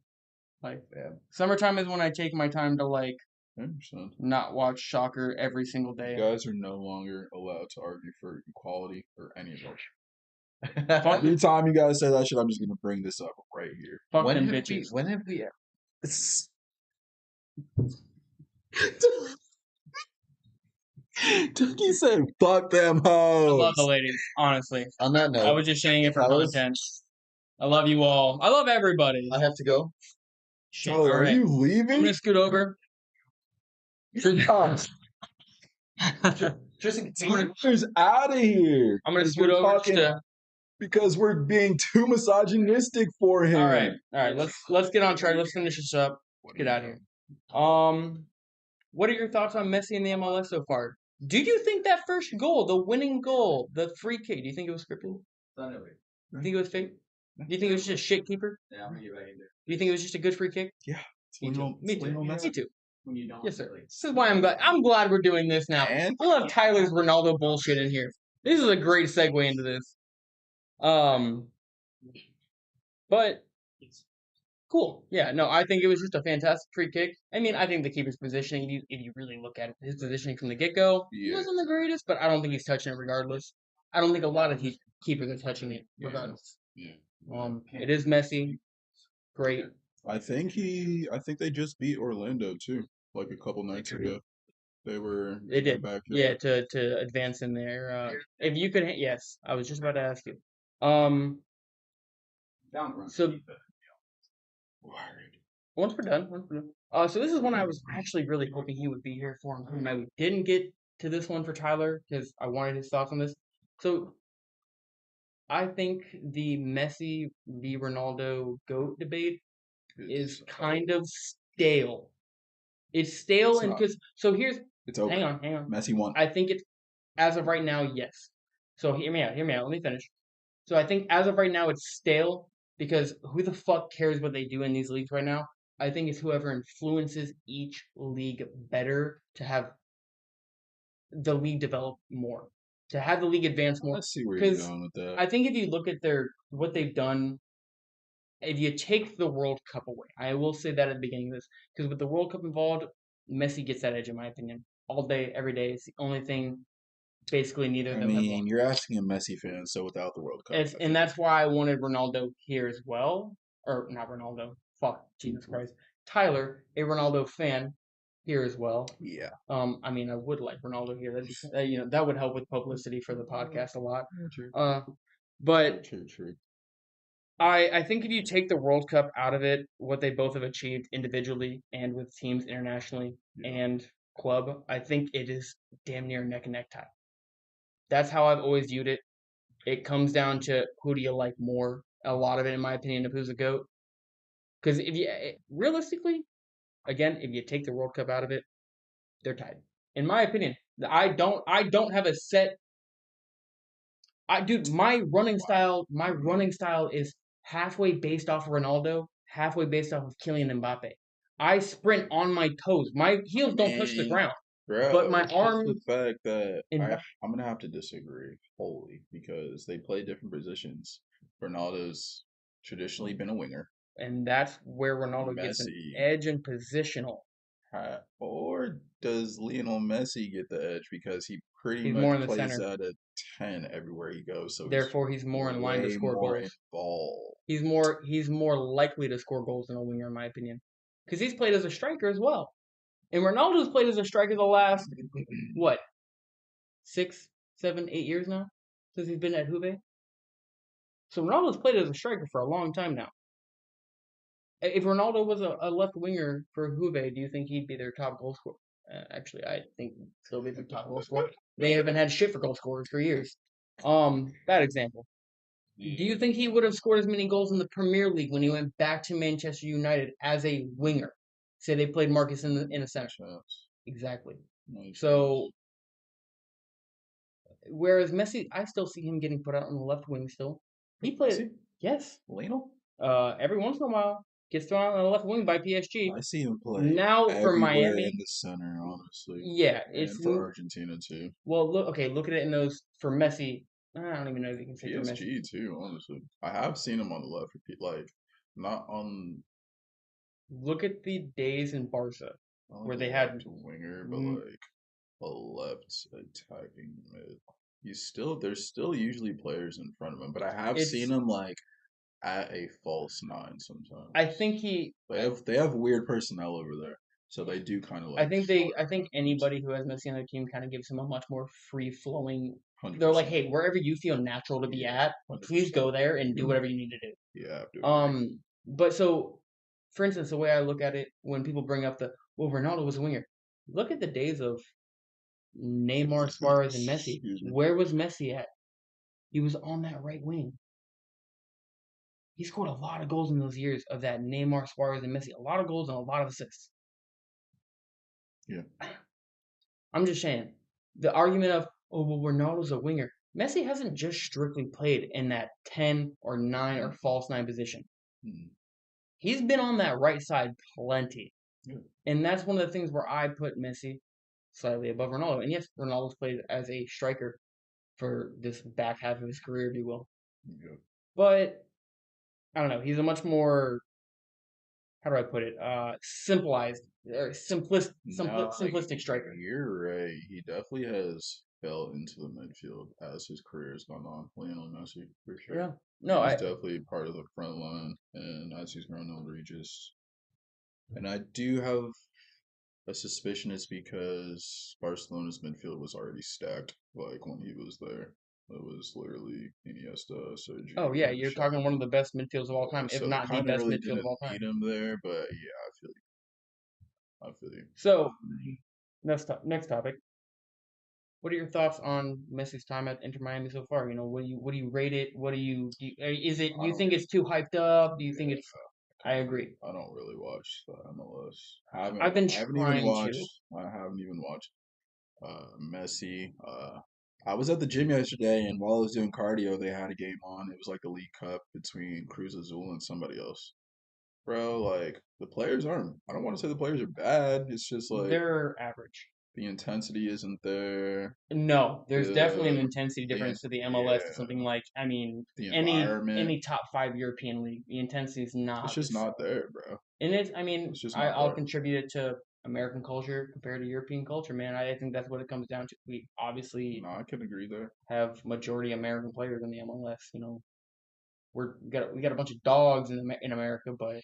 Life. Yeah. Summertime is when I take my time to like I understand. not watch soccer every single You day. guys are no longer allowed to argue for equality or any of it. Fuck, Every time you guys say that shit, I'm just gonna bring this up right here. fuck When them have we? bitches. When have we? Tucky said, "Fuck them I hoes." love the ladies, honestly. On that I note, was just saying it for fellas, content. I love you all. I love everybody. I have to go. Shit. Tyler, All are right. you I'm leaving? gonna scoot over. Tyler's out of here. I'm gonna 'Cause scoot we're over just talking- to. because we're being too misogynistic for him. All right. Let's get on track. Let's finish this up. Let's get out of here. What are your thoughts on Messi and the MLS so far? Do you think that first goal, the winning goal, the free kick, do you think it was scripted? Do you think it was fake? Do you think it was just a shit keeper? Yeah, I'm gonna get back in there. Do you think it was just a good free kick? It's Me too. Lionel- Me it's too. Lionel Messi. Me too. When you don't. Yes, sir. Really. This is why I'm glad we're doing this now. And I love Tyler's Ronaldo bullshit in here. This is a great segue into this. But cool. Yeah, no, I think it was just a fantastic free kick. I mean, I think the keeper's positioning, if you really look at it, his positioning from the get-go, he Yeah. wasn't the greatest, but I don't think he's touching it regardless. I don't think a lot of keepers are touching it Yeah. regardless. Yeah. It is Messi. Great. I think they just beat Orlando too, like a couple nights ago. They were They did. back Yeah, to advance in there. If you could, yes, I was just about to ask you. Um, Down the run. So once we're done. So this is one I was actually really hoping he would be here for. And we didn't get to this one for Tyler because I wanted his thoughts on this. So I think the Messi v Ronaldo GOAT debate is kind of stale. It's stale, It's and not. because so here's It's over. hang on. Messi won. I think it's as of right now, yes. So hear me out. Let me finish. So I think as of right now, it's stale because who the fuck cares what they do in these leagues right now? I think it's whoever influences each league better to have the league develop more, to have the league advance more. Let's see where you're 'Cause going with that. I think if you look at what they've done, if you take the World Cup away, I will say that at the beginning of this, because with the World Cup involved, Messi gets that edge in my opinion. All day, every day. It's the only thing basically neither of I them have mean, won. you're asking a Messi fan, so without the World Cup. And that's why I wanted Ronaldo here as well. Or not Ronaldo. Fuck, Jesus Christ. Tyler, a Ronaldo fan, here as well. Yeah. I mean, I would like Ronaldo here. That would help with publicity for the podcast a lot. True. But True. I think if you take the World Cup out of it, what they both have achieved individually and with teams internationally and club, I think it is damn near neck and neck tie. That's how I've always viewed it. It comes down to who do you like more. A lot of it, in my opinion, of who's a GOAT. Because realistically, again, if you take the World Cup out of it, they're tied. In my opinion, I don't have a set. Dude, my running style is halfway based off of Ronaldo, halfway based off of Kylian Mbappe. I sprint on my toes. My heels don't touch the ground. Bro, But my it's arm- just the fact that and- I'm gonna have to disagree wholly because they play different positions. Ronaldo's traditionally been a winger, And that's where Ronaldo gets an Messi. edge and positional. Or does Lionel Messi get the edge because he pretty He's more in much the plays center. at a 10 everywhere he goes? So Therefore, he's more in line to way score more goals. involved. He's more likely to score goals than a winger, in my opinion, because he's played as a striker as well. And Ronaldo's played as a striker the last what 6, 7, 8 years now since he's been at Juve. So Ronaldo's played as a striker for a long time now. If Ronaldo was a left winger for Juve, do you think he'd be their top goal scorer? Actually, I think he'd still be their top goal scorer. They haven't had shit for goal scorers for years. Bad example. Do you think he would have scored as many goals in the Premier League when he went back to Manchester United as a winger? Say they played Marcus in a center. Exactly. So, whereas Messi, I still see him getting put out on the left wing still. He played. Yes. Lionel? Every once in a while gets thrown out on the left wing by PSG. I see him play now for Miami in the center, honestly. Yeah, and for Argentina too. Well, look at it in those for Messi. I don't even know if you can say for Messi. PSG too, honestly. I have seen him on the left, like not on. Look at the days in Barca where they had winger, but like a left attacking mid. There's still usually players in front of him, but I have seen him like at a false nine sometimes. I think they have weird personnel over there, so they do kind of like. I think anybody who has Messi on their team kind of gives him a much more free flowing. They're like, hey, wherever you feel natural to be at, 100%. Please go there and do whatever you need to do. Yeah. But so, for instance, the way I look at it when people bring up Ronaldo was a winger. Look at the days of Neymar, Suarez, and Messi. Where was Messi at? He was on that right wing. He scored a lot of goals in those years of that Neymar, Suarez, and Messi. A lot of goals and a lot of assists. Yeah. I'm just saying. The argument of, Ronaldo's a winger. Messi hasn't just strictly played in that 10 or 9 or false 9 position. Mm-hmm. He's been on that right side plenty. Yeah. And that's one of the things where I put Messi slightly above Ronaldo. And yes, Ronaldo's played as a striker for this back half of his career, if you will. Yeah. But I don't know. He's a much more, how do I put it? Simplistic striker. You're right. He definitely has fell into the midfield as his career has gone on. Lionel Messi, for sure. Yeah. No, he's definitely part of the front line, and as he's grown older, and I do have a suspicion it's because Barcelona's midfield was already stacked, like when he was there. It was literally Iniesta, Sergio. Oh yeah, you're talking one of the best midfields of all time, if not the best really midfield of all time. Need him there, but yeah, I feel you. So, next topic. What are your thoughts on Messi's time at Inter Miami so far? What do you rate it? Do you think it's too hyped up? Do you think it's? I agree. I don't really watch the MLS. I haven't even watched Messi. I was at the gym yesterday, and while I was doing cardio, they had a game on. It was like the League Cup between Cruz Azul and somebody else. Bro, like the players aren't. I don't want to say the players are bad. It's just like they're average. The intensity isn't there. No, there's definitely an intensity difference to the MLS to something like any top 5 European league. The intensity is not. It's just not there, bro. And I'll contribute it to American culture compared to European culture, man. I think that's what it comes down to. We obviously I can agree there. Have majority American players in the MLS. We got a bunch of dogs in America, but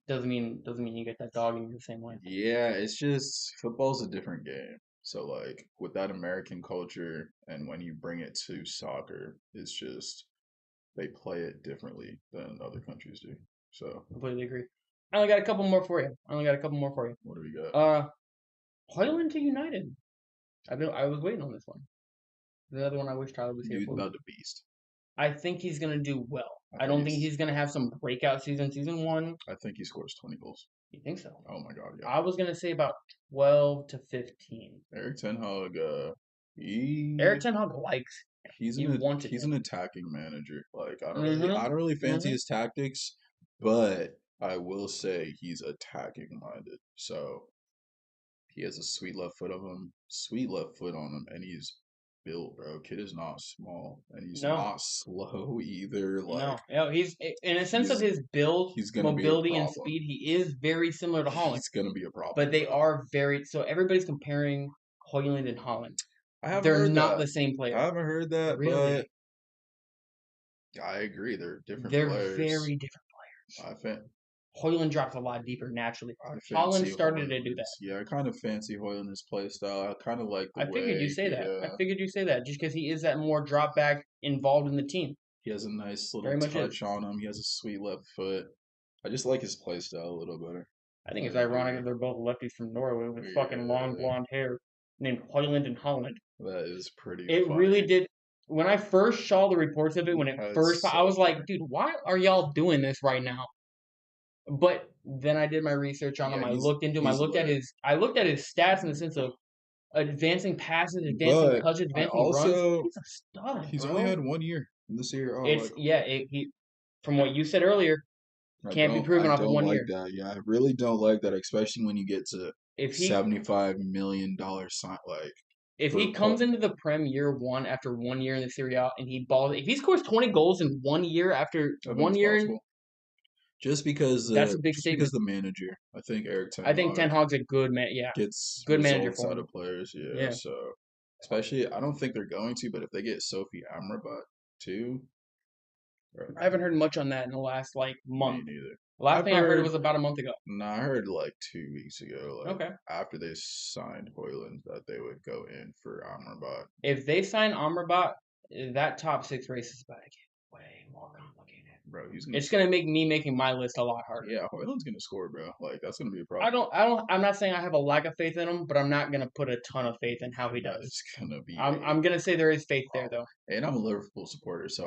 doesn't mean you get that dog in the same way. Yeah, it's just football's a different game. So like with that American culture, and when you bring it to soccer, it's just they play it differently than other countries do. So completely agree. I only got a couple more for you. What do we got? Hoyland to United. I was waiting on this one. The other one I wish Tyler was here for. About the beast. I think he's gonna do well. I don't think he's gonna have some breakout season 1. I think he scores 20 goals. You think so? Oh my god, yeah. I was gonna say about 12 to 15. Erik ten Hag, likes. He's an attacking manager. Like I don't really fancy his tactics, but I will say he's attacking minded. So he has a sweet left foot on him, and he's built, bro. Kid is not small, and he's not slow either. Like no, he's in a sense of his build, mobility, and speed. He is very similar to Haaland. He's gonna be a problem, but they are very. So everybody's comparing Hoyland and Haaland. They're not the same player. I haven't heard that, really? But I agree. They're different They're players. very different players. I fan- Hoyland drops a lot deeper naturally. I Holland fancy started to do that. Hoyland's. Yeah, I kind of fancy Hoyland's play style. I kind of like the I figured you way say that. I figured you say that just because he is that more drop back involved in the team. he has a nice Very little much touch is. on him. He has a sweet left foot. I just like his play style a little better. I think it's ironic that they're both lefties from Norway with fucking long Yeah. blonde hair named Hoyland and Holland. That is pretty It funny. really did. When I first saw the reports of it, when it That's first, I was so like, funny. dude, why are y'all doing this right now? But then I did my research on him. I looked into him. I he's looked at lit. his stats in the sense of advancing passes, advancing But touches, I advancing runs. also He's a stud, he's bro. only had 1 year in this year. It's he from what you said earlier, can't be proven off of 1 year. That. Yeah, I really don't like that, especially when you get to If he $75 million sign. Like if for he comes into the Prem year one after 1 year in the Serie A and he balls, if he scores 20 goals in 1 year after I think 1 it's year, possible. Just because that's a big statement. the manager, I think Eric Ten I think Ten Hag Hag's a good man. Yeah, gets good manager results for out him. of players. Yeah, Yeah. so especially I don't think they're going to, but if they get Sophie Amrabat too, I haven't heard much on that in the last me month. neither. Last I've thing I heard heard- was about a month ago. No, I heard 2 weeks ago, Okay. after they signed Hoyland, that they would go in for Amrabat. If they sign Amrabat, that top 6 race is about to get way more complicated. Bro, he's gonna. It's gonna make me making my list a lot harder. Yeah, Hoyland's gonna score, bro. That's gonna be a problem. I'm not saying I have a lack of faith in him, but I'm not gonna put a ton of faith in how he does. It's gonna be. I'm gonna say there is faith there though. And I'm a Liverpool supporter, so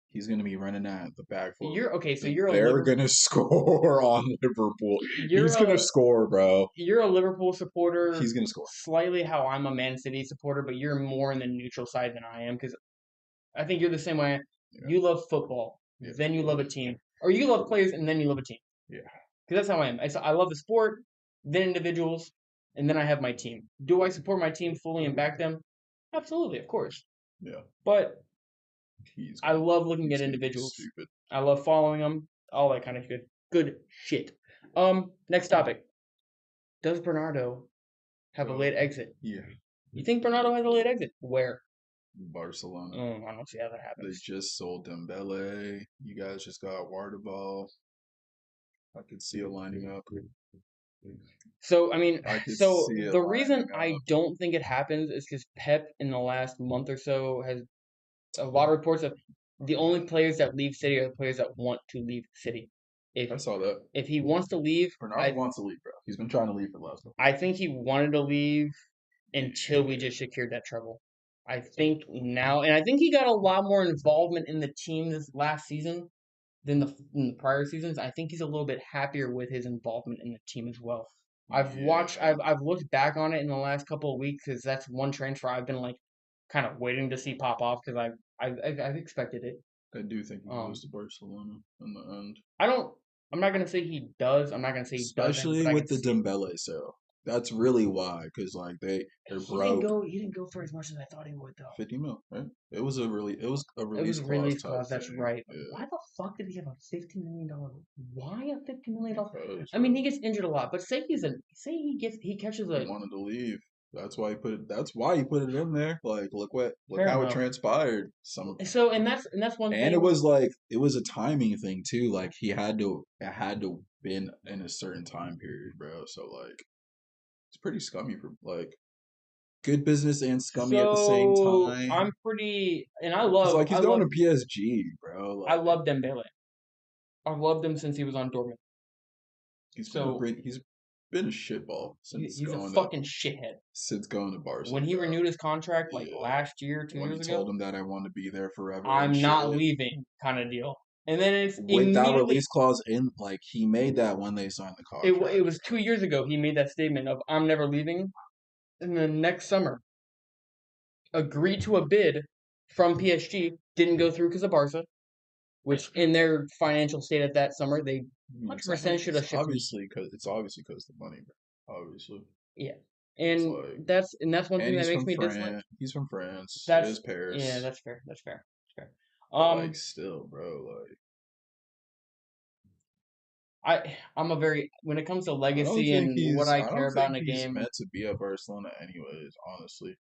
he's gonna be running at the back foot. They're gonna score on Liverpool. He's gonna score, bro. You're a Liverpool supporter. He's gonna score. Slightly how I'm a Man City supporter, but you're more in the neutral side than I am because I think you're the same way. Yeah. You love football, then you love a team, or you love players and then you love a team. Yeah, because that's how I am. I love the sport, then individuals, and then I have my team. Do I support my team fully and back them? Absolutely, of course. Yeah, but I love looking at individuals. I love following them, all that kind of good shit. Next topic. Does Bernardo have a late exit? Yeah. You think Bernardo has a late exit? Where? Barcelona. I don't see how that happens. They just sold Dembele. You guys just got Wardabal. I could see it lining up. So the reason I don't think it happens is because Pep in the last month or so has a lot of reports of the only players that leave City are the players that want to leave City. I saw that. If he wants to leave, Bernardo wants to leave, bro. He's been trying to leave for the last. I think he wanted to leave until we just secured that treble. I think now, and I think he got a lot more involvement in the team this last season than the prior seasons. I think he's a little bit happier with his involvement in the team as well. I've looked back on it in the last couple of weeks because that's one transfer I've been kind of waiting to see pop off because I've expected it. I do think he goes to Barcelona in the end. I'm not gonna say he does. I'm not gonna say he doesn't. Especially with the Dembele sale. That's really why, because they're broke. He didn't go for as much as I thought he would though. 50 mil, right? It was a release clause. That's right. Yeah. Why the fuck did he have a $50 million? Why a $50 million? I mean, he gets injured a lot, but say he catches a. He wanted to leave. That's why he put it. That's why he put it in there. Look how it transpired. And that's one thing. And it was a timing thing too. It had to been in a certain time period, bro. So it's pretty scummy for good business and scummy at the same time. I'm pretty, and I love he's going to PSG, bro. I love Dembele. I've loved him since he was on Dortmund. He's been a shitball since he's a fucking shithead since going to Barcelona. When he renewed his contract last year, 2 years ago, when he told him that I want to be there forever, I'm not leaving, kind of deal. And then it's with that release clause in, he made that when they signed the contract. It was 2 years ago. He made that statement of "I'm never leaving," and then next summer, agreed to a bid from PSG, didn't go through because of Barca, which in their financial state at that summer they 100% should have shipped. It's obviously because of the money, bro. Obviously. Yeah. And that's one thing that makes me dislike. He's from France. That's it is Paris. Yeah, that's fair. Still, bro, when it comes to legacy and what I care about in a game. He's meant to be at Barcelona anyways, honestly.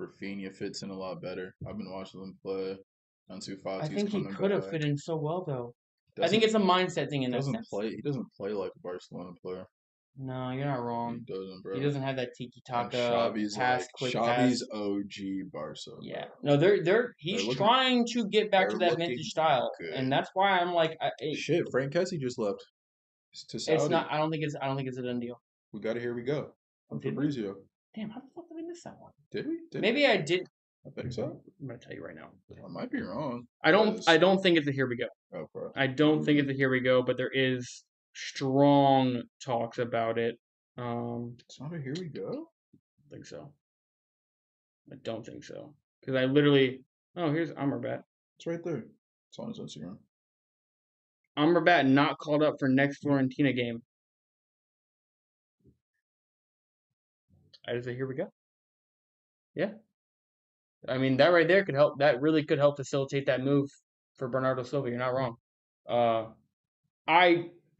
Rafinha fits in a lot better. I've been watching them play. Ansu I Fati's think he coming could have back. fit in so well, though. I think Doesn't it's a mindset thing in that doesn't sense. play. He doesn't play like a Barcelona player. No, you're not He wrong. doesn't, He bro. doesn't have that tiki And taka pass, quick pass. Xavi's OG Barca, Yeah, bro. no, he's They're looking trying to get back to they're that looking vintage style, and good. that's why I'm like, Shit, Frank Kessie just left to it's Saudi. not. I don't think it's a done deal. We got it. Here we go. Oh, From did we? Fabrizio. Damn, how the fuck did we miss that one? Did we? Maybe I did. I think so. I'm gonna tell you right now. I might be wrong. I don't think it's a here we go. Okay. I don't think it's a here we go, but there is strong talks about it. It's not a here we go. I don't think so. I don't think so. Because I literally here's Amrabat. It's right there. It's on his Instagram. Amrabat not called up for next Florentina game. I just say here we go. Yeah. I mean that right there could help. That really could help facilitate that move for Bernardo Silva. You're not wrong.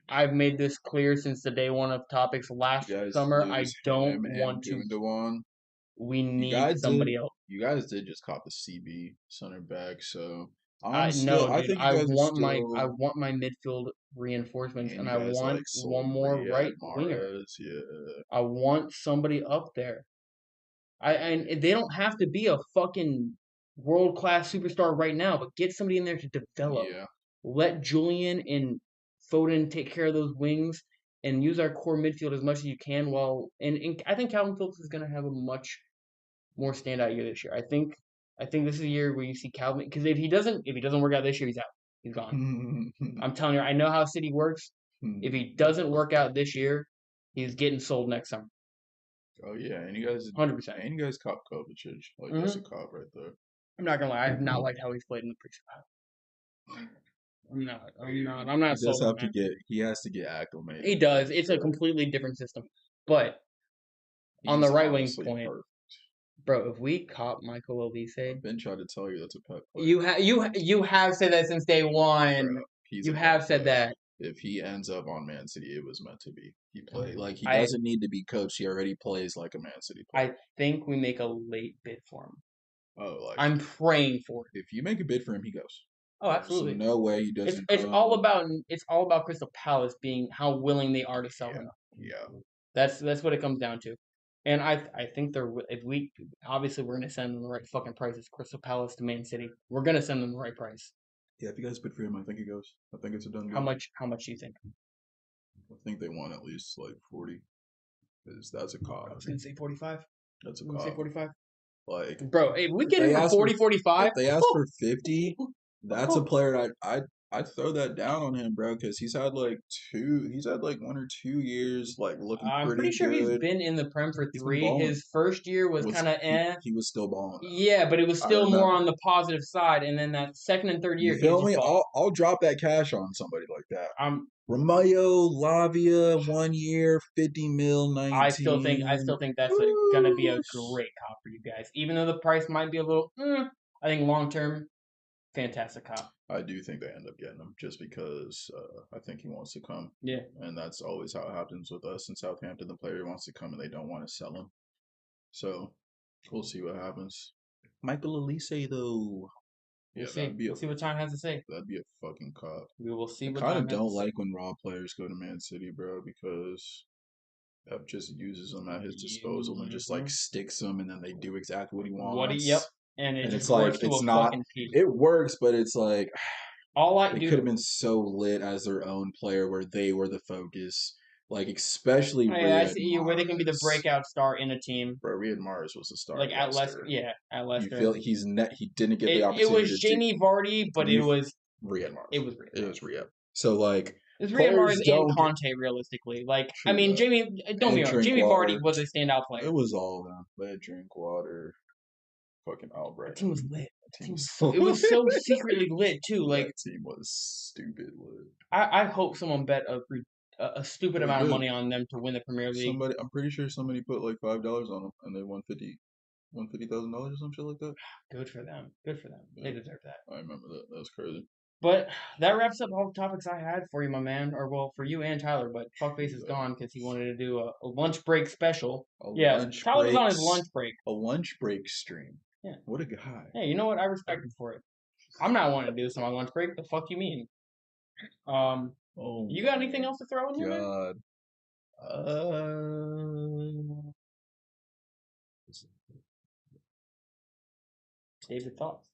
I've made this clear since the day one of topics last summer. I don't want to. Gundogan. We need somebody else. You guys did just cop the CB center back, so I think you I guys want are my midfield reinforcements, and you I guys, want one more Riyad right winger. Mahrez, yeah. I want somebody up there. And they don't have to be a fucking world class superstar right now, but get somebody in there to develop. Yeah. Let Julian and Foden take care of those wings and use our core midfield as much as you can. And I think Calvin Phillips is going to have a much more standout year this year. I think this is a year where you see Calvin, because if he doesn't work out this year, he's out. He's gone. I'm telling you, I know how City works. If he doesn't work out this year, he's getting sold next summer. Oh yeah, and you guys 100%. And you guys cop Kovacic. Like that's a cop right there. I'm not gonna lie, I have not liked how he's played in the preseason. I'm not He does sold. have to get. He has to get acclimated. He does. It's a completely different system. But on the right wing point, bro, if we cop Michael Olise, I've been trying to tell you that's a pet player. You have said that since day one. Bro, you have said that. If he ends up on Man City, it was meant to be. He played like he doesn't need to be coached. He already plays like a Man City player. I think we make a late bid for him. Oh, like I'm praying for it. If you make a bid for him, he goes. Oh, absolutely. There's no way he doesn't. It's all about Crystal Palace being how willing they are to sell him. Yeah. That's what it comes down to. And I think we're going to send them the right fucking price. It's Crystal Palace to Man City. We're going to send them the right price. Yeah, if you guys bid for him, I think he goes. I think it's a done deal. How much do you think? I think they want at least like 40. Because that's a cop. I was going to say 45. That's a cop. Say 45. Like, bro, if we get him for 40, 45. If they ask for 50, that's a player I'd throw that down on him, bro, because he's had like 1 or 2 years like looking I'm pretty sure good. He's been in the Prem for 3. His first year was kind of He was still balling. Yeah, but it was still more on the positive side, and then that second and third year, you feel me? I'll drop that cash on somebody like that. Romayo, Lavia, 1 year, 50 mil, 19. I still think that's going to be a great cop for you guys, even though the price might be a little. I think long term, fantastic cop. I do think they end up getting him just because I think he wants to come. Yeah. And that's always how it happens with us in Southampton. The player wants to come and they don't want to sell him. So we'll see what happens. Michael Olise, though. We'll see what time has to say. That'd be a fucking cop. We will see what time time has to say. I kind of don't like when raw players go to Man City, bro, because Pep just uses them at his disposal and just like sticks them, and then they do exactly what he wants. And it's like it's not. It works, but it's like it could have been so lit as their own player, where they were the focus. Like especially I see where they can be the breakout star in a team. Bro, Riyad Mahrez was the star. Like at Leicester, at Leicester. You feel he didn't get the opportunity. It was Jamie Vardy, but it was Riyad Mahrez. It was Riyad. So like. It's Riyad Mahrez and Conte, realistically. Like, I mean, Jamie Vardy was a standout player. It was all of them. They had Drinkwater, fucking Albright. That team was lit. It was so secretly lit too. Like that team was stupid lit. I hope someone bet a stupid amount of money on them to win the Premier League. I'm pretty sure somebody put like $5 on them and they won $50,000 or some shit like that. Good for them. Yeah. They deserve that. I remember that. That was crazy. But that wraps up all the topics I had for you, my man. Or, well, for you and Tyler. But Fuckface is gone because he wanted to do a lunch break special. Tyler was on his lunch break. A lunch break stream. Yeah. What a guy. Yeah, you know what? I respect him for it. I'm not wanting to do this on my lunch break. The fuck you mean? Oh, You got anything else to throw in here, man? God. David thoughts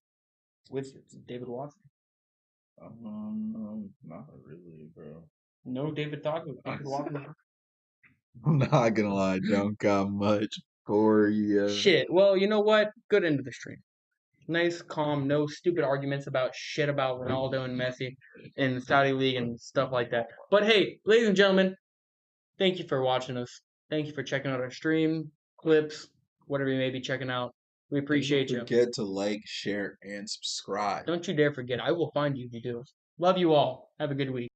with David Watson. Not really, bro. No David thoughts with David Watson. I'm not gonna lie, don't got much for you. Shit. Well, you know what? Good end of the stream. Nice, calm, no stupid arguments about shit about Ronaldo and Messi in the Saudi League and stuff like that. But hey, ladies and gentlemen, thank you for watching us. Thank you for checking out our stream, clips, whatever you may be checking out. We appreciate you. Don't forget to like, share, and subscribe. Don't you dare forget. I will find you if you do. Love you all. Have a good week.